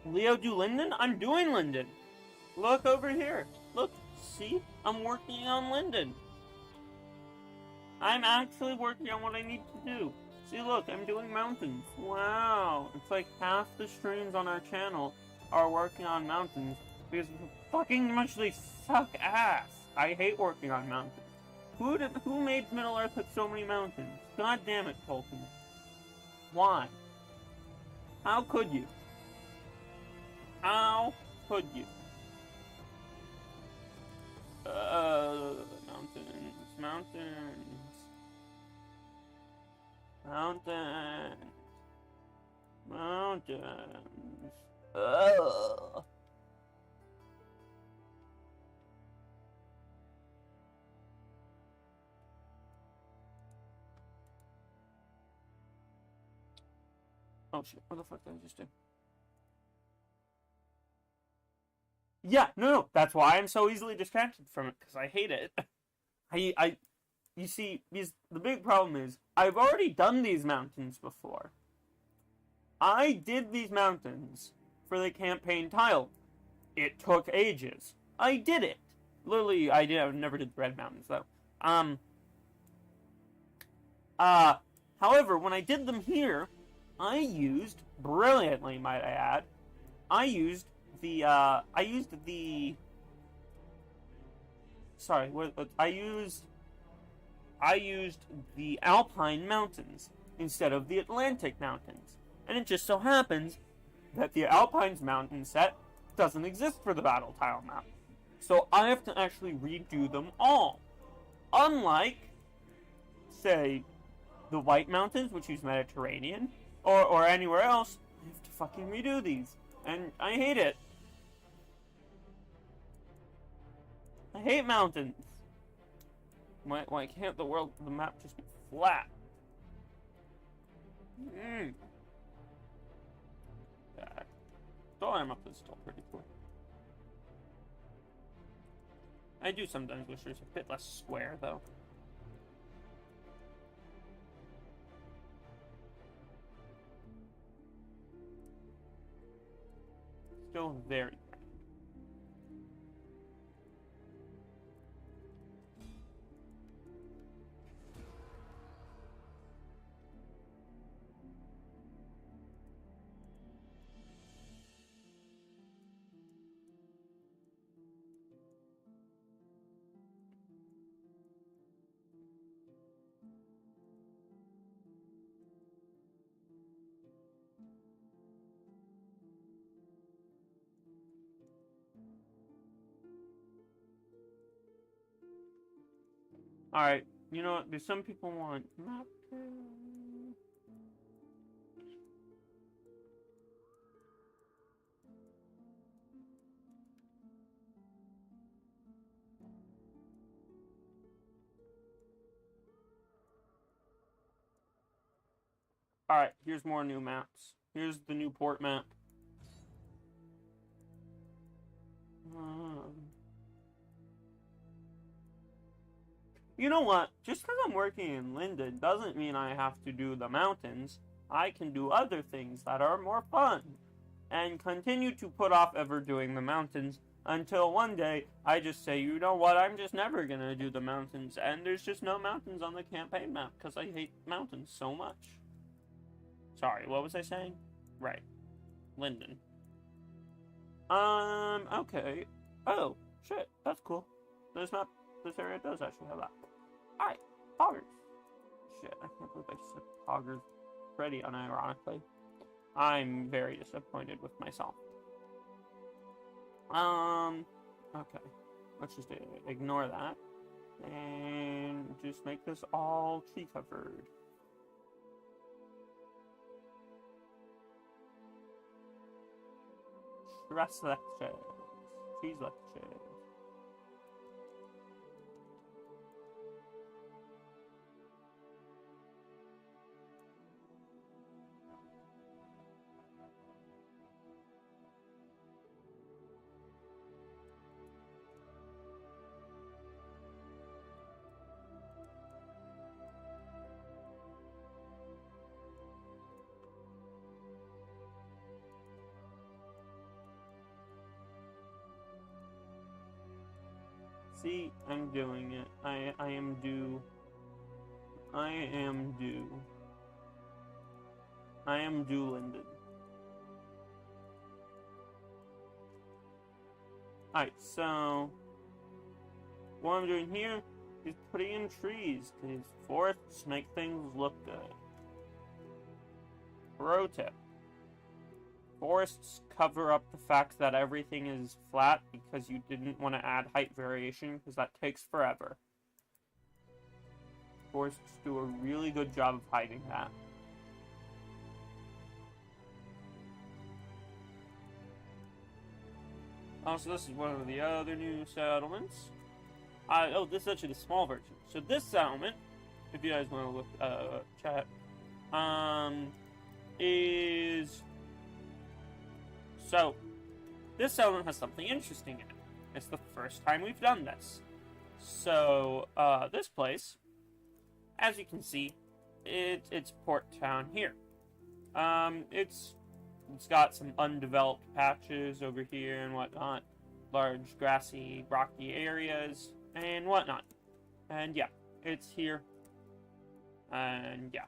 Leo do Lindon? I'm doing Lindon. Look over here. Look, see? I'm working on Lindon. I'm actually working on what I need to do. See, look, I'm doing mountains. Wow. It's like half the streams on our channel are working on mountains because fucking much they suck ass. I hate working on mountains. Who made Middle Earth with so many mountains? God damn it, Tolkien. Why? How could you? How could you? Mountains. Ugh. Oh shit, what the fuck did I just do? Yeah, no, that's why I'm so easily distracted from it, because I hate it. You see, the big problem is, I've already done these mountains before. I did these mountains for the campaign tile. It took ages. I did it. Literally, I never did the red mountains, though. However, when I did them here, I used, brilliantly, might I add, I used the Alpine Mountains instead of the Atlantic Mountains. And it just so happens that the Alpine Mountain set doesn't exist for the Battle Tilemap. So I have to actually redo them all. Unlike, say, the White Mountains, which use Mediterranean, or anywhere else, I have to fucking redo these. And I hate it. I hate mountains. Why can't the map just be flat? Yeah. Tilemap is still pretty cool. I do sometimes wish there's a bit less square, though. Still very grand. Alright, you know what? There's some people want map. Alright, here's more new maps. Here's the new port map. You know what? Just because I'm working in Lindon doesn't mean I have to do the mountains. I can do other things that are more fun. And continue to put off ever doing the mountains until one day I just say, you know what, I'm just never gonna do the mountains. And there's just no mountains on the campaign map because I hate mountains so much. Sorry, what was I saying? Right. Lindon. Okay. Oh, shit, that's cool. This area does actually have that. Alright, poggers. Shit, I can't believe I just said poggers pretty unironically. I'm very disappointed with myself. Okay. Let's just ignore that. And just make this all tree covered. Stress lectures. Cheese lectures. See, I'm doing it. I am due. I am due. I am due, Lindon. Alright, so what I'm doing here is putting in trees, because forests make things look good. Pro tip. Forests cover up the fact that everything is flat because you didn't want to add height variation because that takes forever. Forests do a really good job of hiding that. Also, this is one of the other new settlements. Oh, this is actually the small version. So this settlement, if you guys want to look, chat, is... So, this settlement has something interesting in it. It's the first time we've done this. So, this place, as you can see, it's Port Town here. It's got some undeveloped patches over here and whatnot, large grassy, rocky areas and whatnot. And yeah, it's here. And yeah,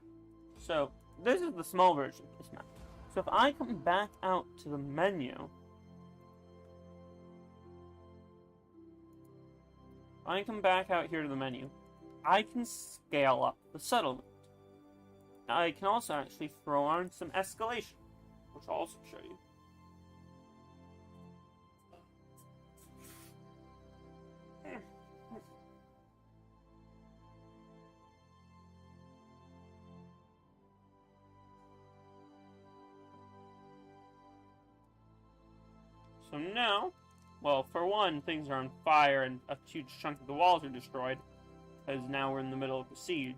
so this is the small version of this map. So if I come back out to the menu, I can scale up the settlement. I can also actually throw on some escalation, which I'll also show you. So now, well, for one, things are on fire and a huge chunk of the walls are destroyed, because now we're in the middle of the siege.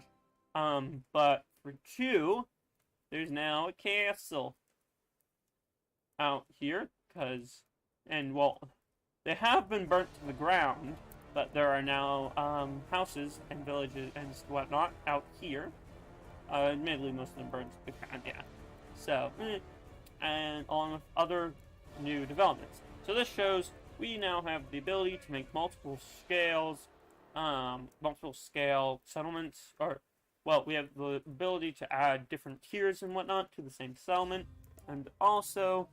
But for two, there's now a castle out here, well, they have been burnt to the ground, but there are now, houses and villages and whatnot out here. Admittedly, most of them burned to the ground, yeah. So, and along with other new developments. So this shows we now have the ability to make multiple scale settlements, well, we have the ability to add different tiers and whatnot to the same settlement, and also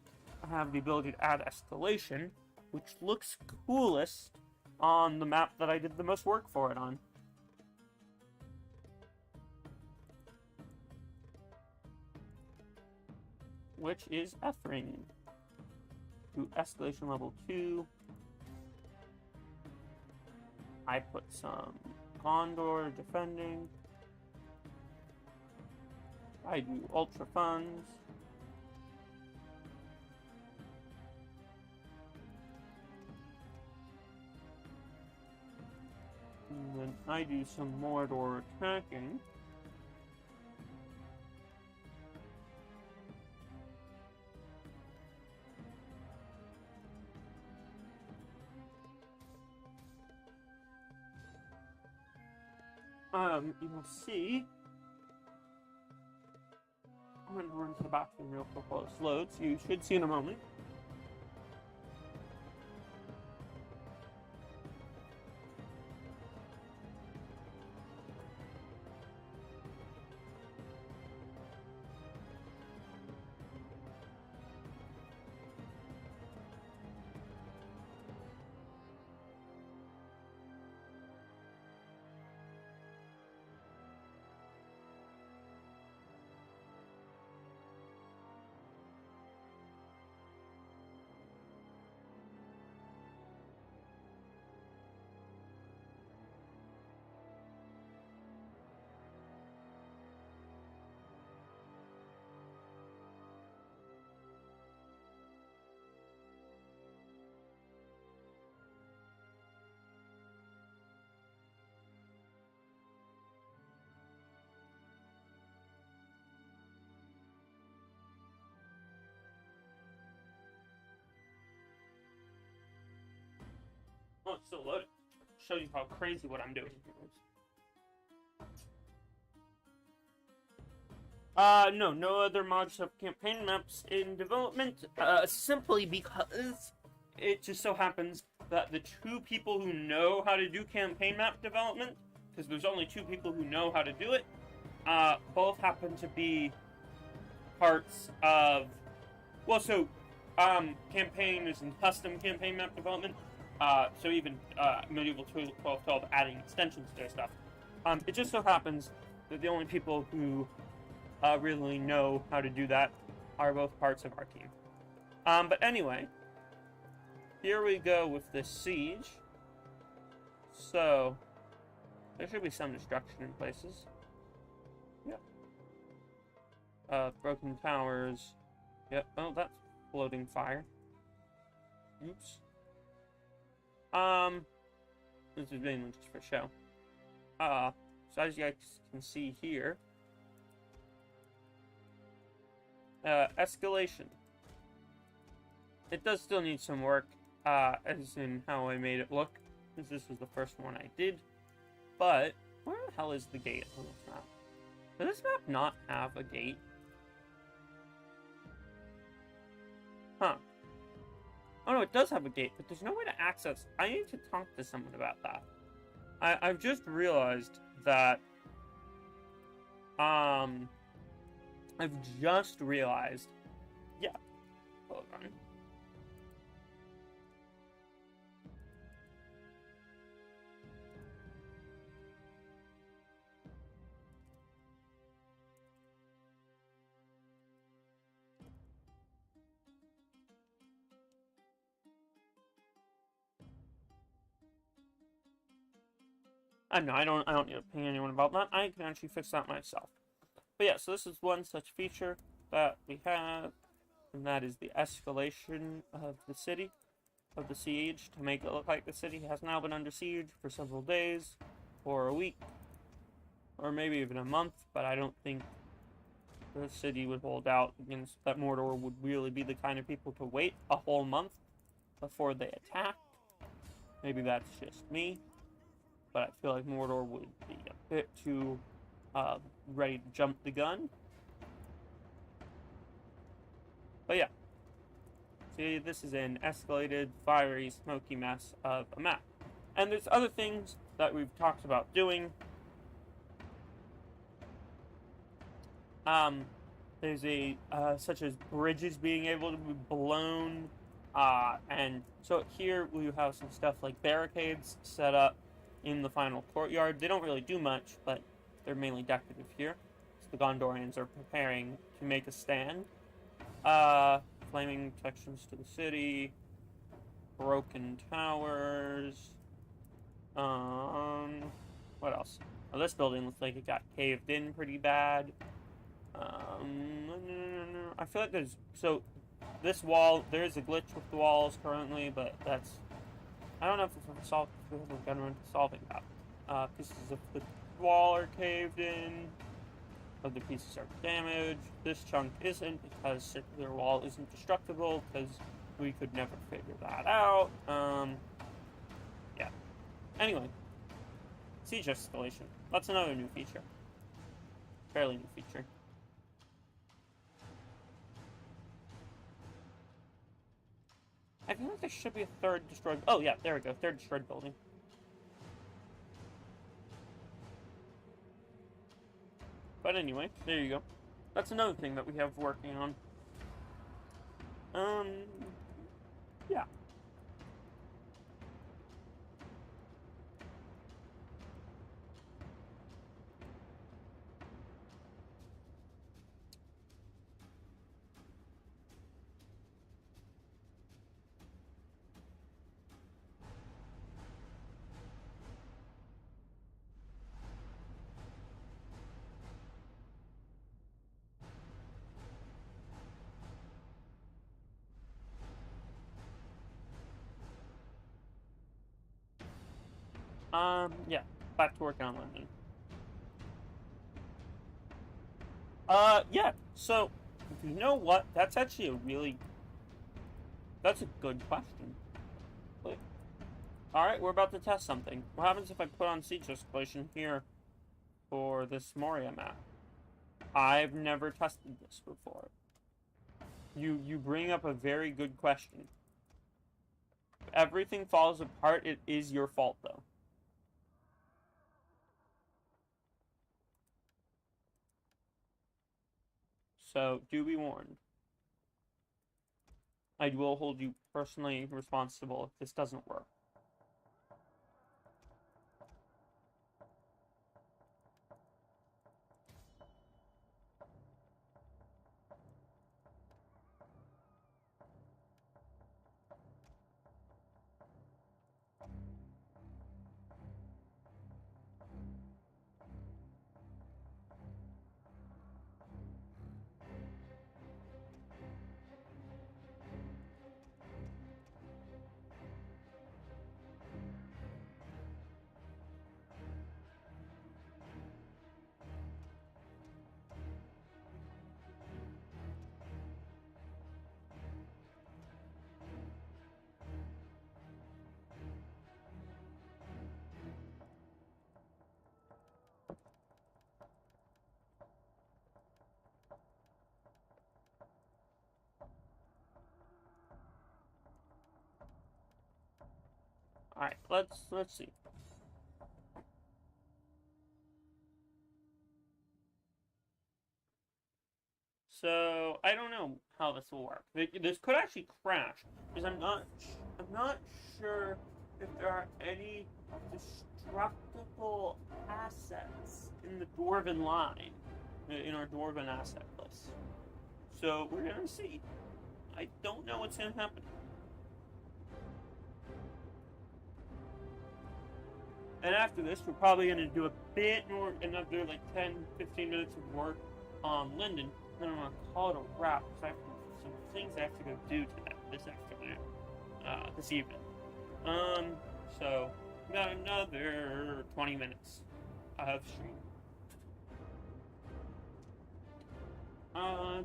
have the ability to add escalation, which looks coolest on the map that I did the most work for it on. Which is Ethring. To escalation level 2. I put some Condor defending. I do ultra funds. And then I do some Mordor attacking. You will see. I'm going to run to the bathroom real quick while this loads. You should see in a moment. Oh, it's still loaded. Show you how crazy what I'm doing here is. No other mods have campaign maps in development, simply because it just so happens that the two people who know how to do campaign map development, because there's only two people who know how to do it, both happen to be parts of, well, so, campaign is in custom campaign map development. So even Medieval 1212 adding extensions to their stuff. It just so happens that the only people who really know how to do that are both parts of our team. But anyway, here we go with the siege. So, there should be some destruction in places. Yep. Broken towers. Yep. Oh, that's floating fire. Oops. This is mainly just for show. So as you guys can see here, escalation. It does still need some work, as in how I made it look, since this was the first one I did. But, where the hell is the gate on this map? Does this map not have a gate? Huh. Oh no, it does have a gate, but there's no way to access. I need to talk to someone about that. I've just realized that, I've just realized, yeah, hold on. No, I don't need to ping anyone about that. I can actually fix that myself. But yeah, so this is one such feature that we have, and that is the escalation of the city, of the siege, to make it look like the city has now been under siege for several days, or a week, or maybe even a month, but I don't think the city would hold out against that. Mordor would really be the kind of people to wait a whole month before they attack. Maybe that's just me, but I feel like Mordor would be a bit too ready to jump the gun. But yeah, see, this is an escalated, fiery, smoky mess of a map. And there's other things that we've talked about doing. There's such as bridges being able to be blown, and so here we have some stuff like barricades set up in the final courtyard. They don't really do much, but they're mainly decorative here. So the Gondorians are preparing to make a stand. Flaming protections to the city, broken towers. What else? Oh, this building looks like it got caved in pretty bad. I feel like this wall, there is a glitch with the walls currently, but I don't know if it's solved, if we haven't gotten around to solving that. Pieces of the wall are caved in, other pieces are damaged. This chunk isn't, because circular wall isn't destructible, because we could never figure that out. Yeah. Anyway, siege escalation. That's another new feature. Fairly new feature. I feel like there should be a third destroyed... Oh, yeah, there we go. Third destroyed building. But anyway, there you go. That's another thing that we have working on. Yeah. Yeah. Back to working on Lindon. Yeah. So, you know what? That's actually that's a good question. Alright, we're about to test something. What happens if I put on siege escalation here for this Moria map? I've never tested this before. You bring up a very good question. If everything falls apart, it is your fault, though. So, do be warned. I will hold you personally responsible if this doesn't work. Alright, let's see. So I don't know how this will work. This could actually crash because I'm not sure if there are any destructible assets in the Dwarven line, in our Dwarven asset list. So we're gonna see. I don't know what's gonna happen. And after this, we're probably gonna do a bit more, another like 10-15 minutes of work on Lindon. Then I'm gonna call it a wrap because I have some things I have to go do today, this afternoon, this evening. So got another 20 minutes of stream. I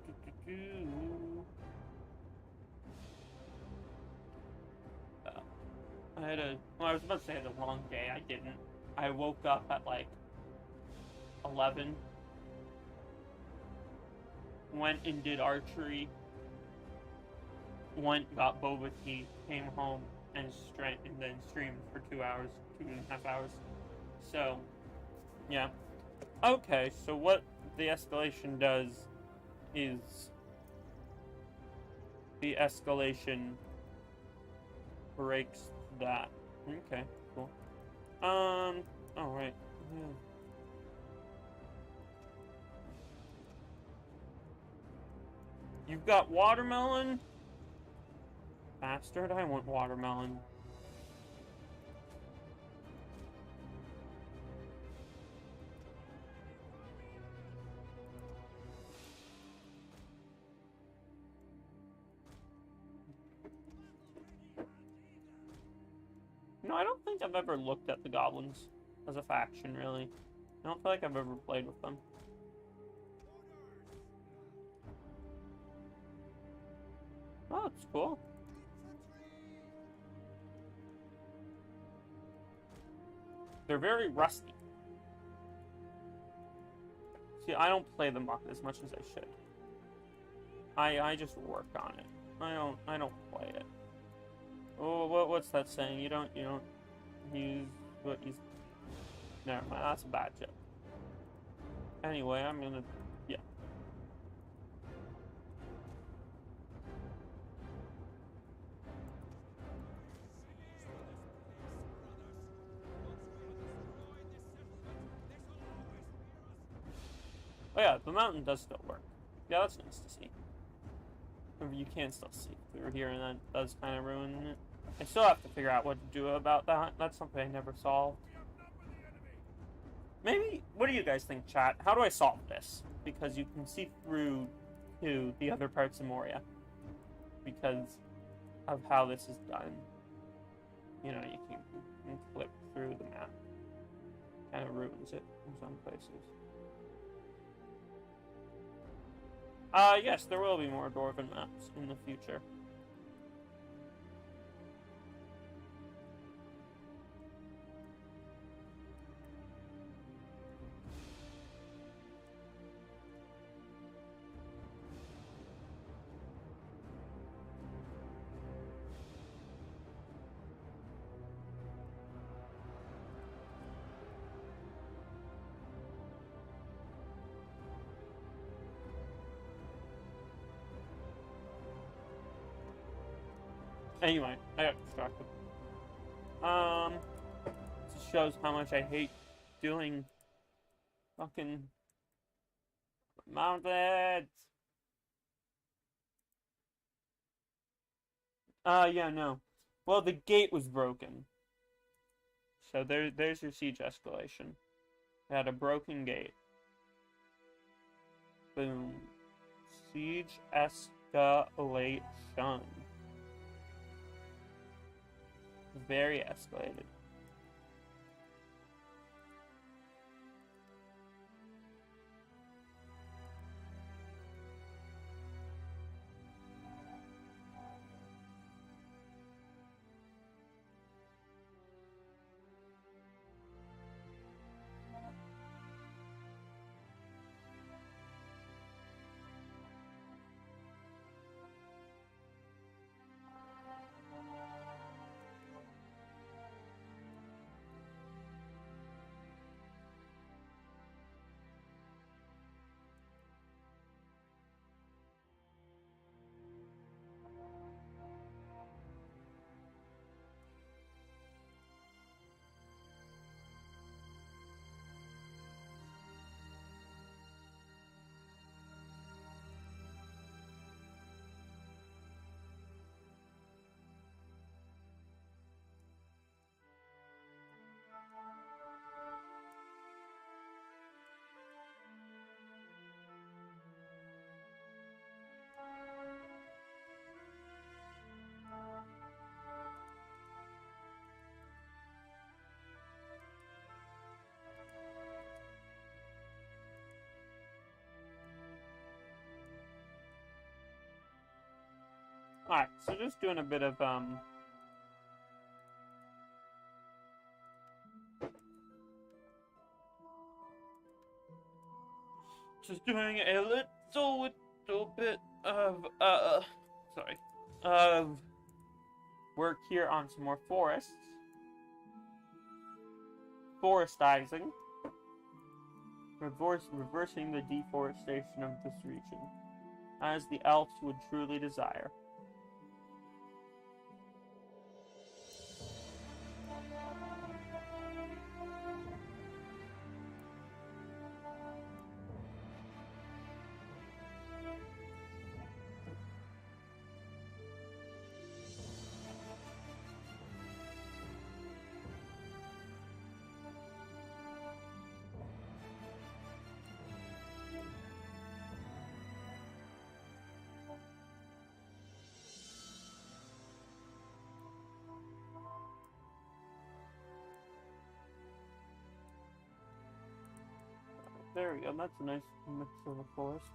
was about to say I had a long day. I didn't. I woke up at like 11. Went and did archery. Got boba tea. Came home and then streamed for 2 hours, 2.5 hours. So, yeah. Okay, so what the escalation does is the escalation breaks that. Okay, cool. Alright. Yeah. You've got watermelon? Bastard, I want watermelon. No, I don't think I've ever looked at the goblins as a faction, really. I don't feel like I've ever played with them. Oh, it's cool. They're very rusty. See, I don't play them up as much as I should. I just work on it. I don't play it. Oh, what's that saying? You don't use what you... Never mind, that's a bad joke. Anyway, I'm gonna... Yeah. Oh yeah, the mountain does still work. Yeah, that's nice to see. You can still see through here, and that does kind of ruin it. I still have to figure out what to do about that. That's something I never solved. Maybe, what do you guys think, chat? How do I solve this? Because you can see through to the other parts of Moria. Because of how this is done. You know, you can flip through the map. Kind of ruins it in some places. Yes, there will be more Dwarven maps in the future. Anyway, I got distracted. This shows how much I hate doing fucking mountains. Yeah, no. Well, the gate was broken. So there's your siege escalation. It had a broken gate. Boom. Siege escalation. Very escalated. Alright, so just doing a bit of, just doing a little bit of, sorry, of work here on some more forests. Forestizing. Reversing the deforestation of this region, as the elves would truly desire. There we go, that's a nice mix of a forest.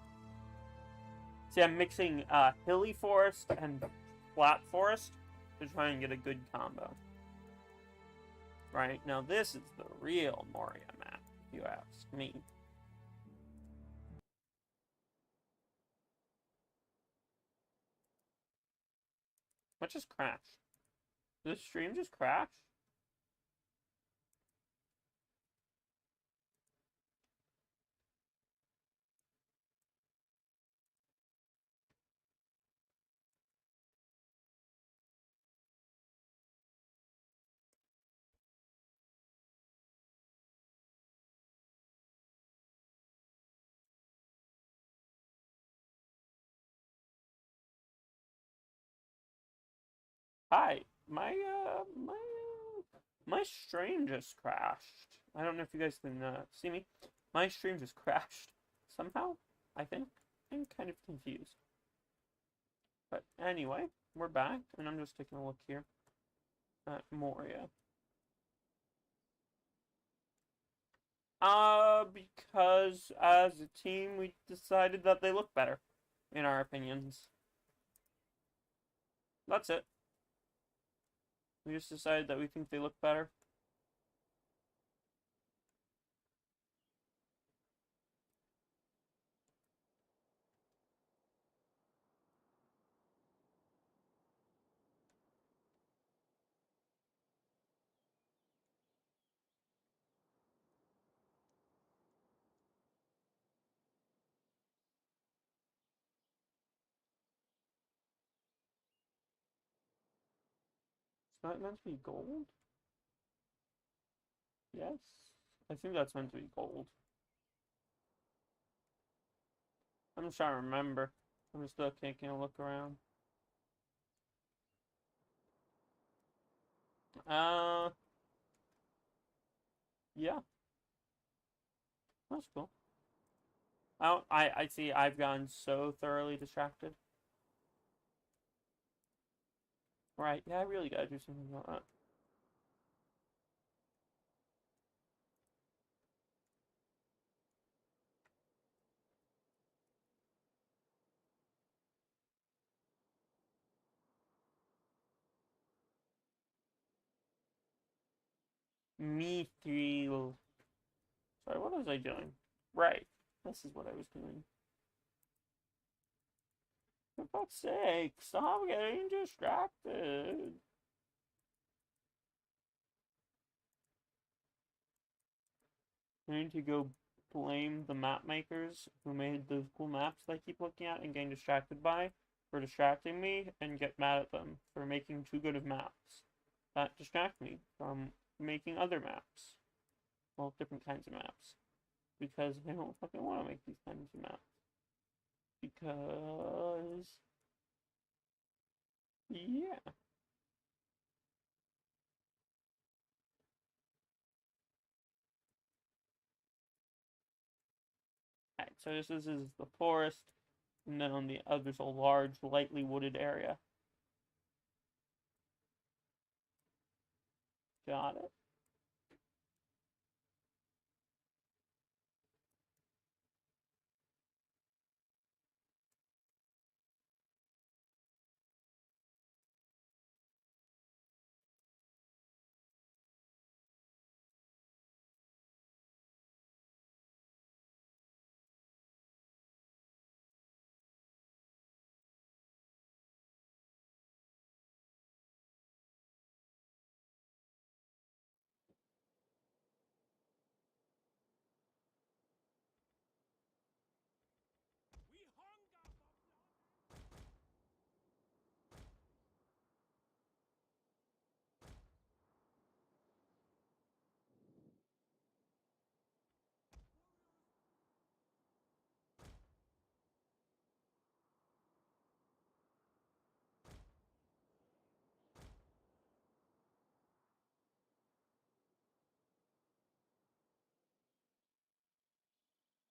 See, I'm mixing hilly forest and flat forest to try and get a good combo. Right, now this is the real Moria map, if you ask me. What just crashed? Did the stream just crash? Hi, my stream just crashed. I don't know if you guys can see me. My stream just crashed somehow, I think. I'm kind of confused. But anyway, we're back, and I'm just taking a look here at Moria. Because as a team, we decided that they look better, in our opinions. That's it. We just decided that we think they look better. It's not meant to be gold? Yes. I think that's meant to be gold. I'm just trying to remember. I'm just taking a look around. Yeah. That's cool. I see I've gotten so thoroughly distracted. Right, yeah, I really gotta do something about that. Mithril. Sorry, what was I doing? Right. This is what I was doing. For fuck's sake, stop getting distracted. I need to go blame the map makers who made those cool maps that I keep looking at and getting distracted by for distracting me, and get mad at them for making too good of maps that distract me from making other maps. Well, different kinds of maps. Because I don't fucking want to make these kinds of maps. Because... yeah. Alright, so this is the forest, and then on the other's a large, lightly wooded area. Got it.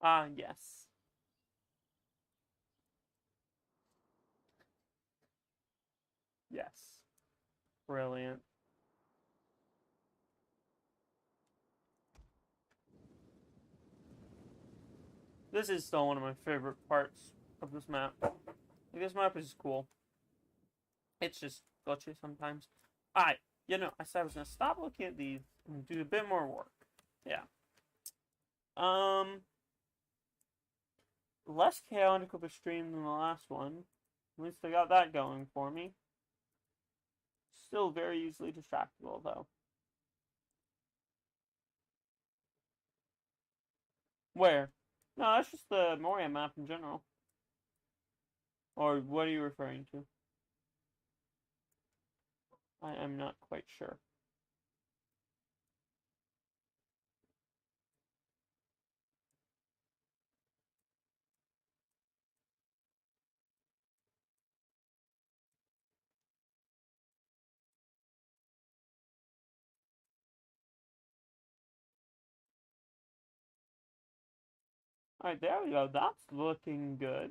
Yes. Yes. Brilliant. This is still one of my favorite parts of this map. This map is cool. It's just glitchy sometimes. Alright, I said I was gonna stop looking at these and do a bit more work. Yeah. Less chaotic of a stream than the last one. At least I got that going for me. Still very easily distractible, though. Where? No, that's just the Moria map in general. Or what are you referring to? I am not quite sure. Alright, there we go. That's looking good.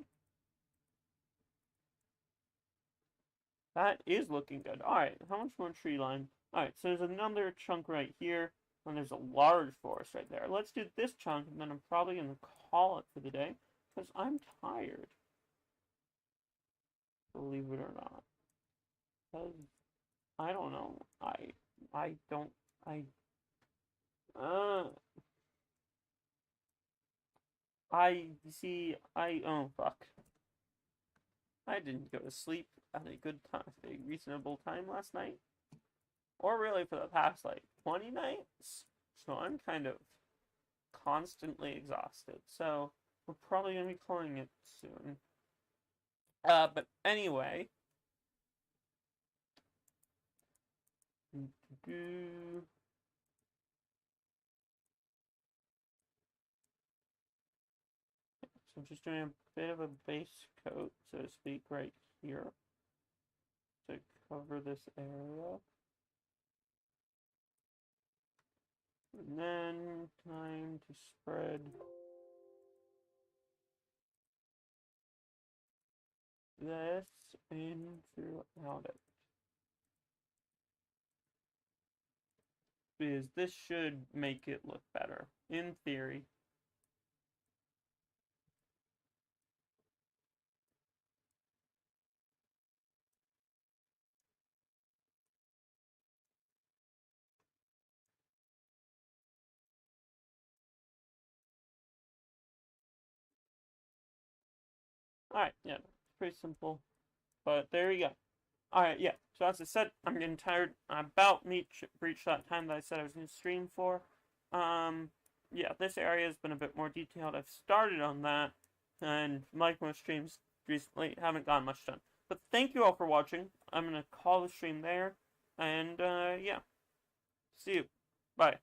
That is looking good. Alright, how much more tree line? Alright, so there's another chunk right here, and there's a large forest right there. Let's do this chunk, and then I'm probably going to call it for the day, because I'm tired. Believe it or not. Because, I don't know. Oh, fuck. I didn't go to sleep at a good time, a reasonable time last night. Or really for the past, 20 nights. So I'm kind of constantly exhausted. So we're probably going to be calling it soon. But anyway. So I'm just doing a bit of a base coat, so to speak, right here to cover this area. And then time to spread this in throughout it. Because this should make it look better, in theory. Alright, yeah, it's pretty simple. But there you go. Alright, yeah. So as I said, I'm getting tired. I about reached that time that I said I was going to stream for. Yeah, this area has been a bit more detailed. I've started on that, and like most streams recently, haven't gotten much done. But thank you all for watching. I'm going to call the stream there, and yeah. See you. Bye.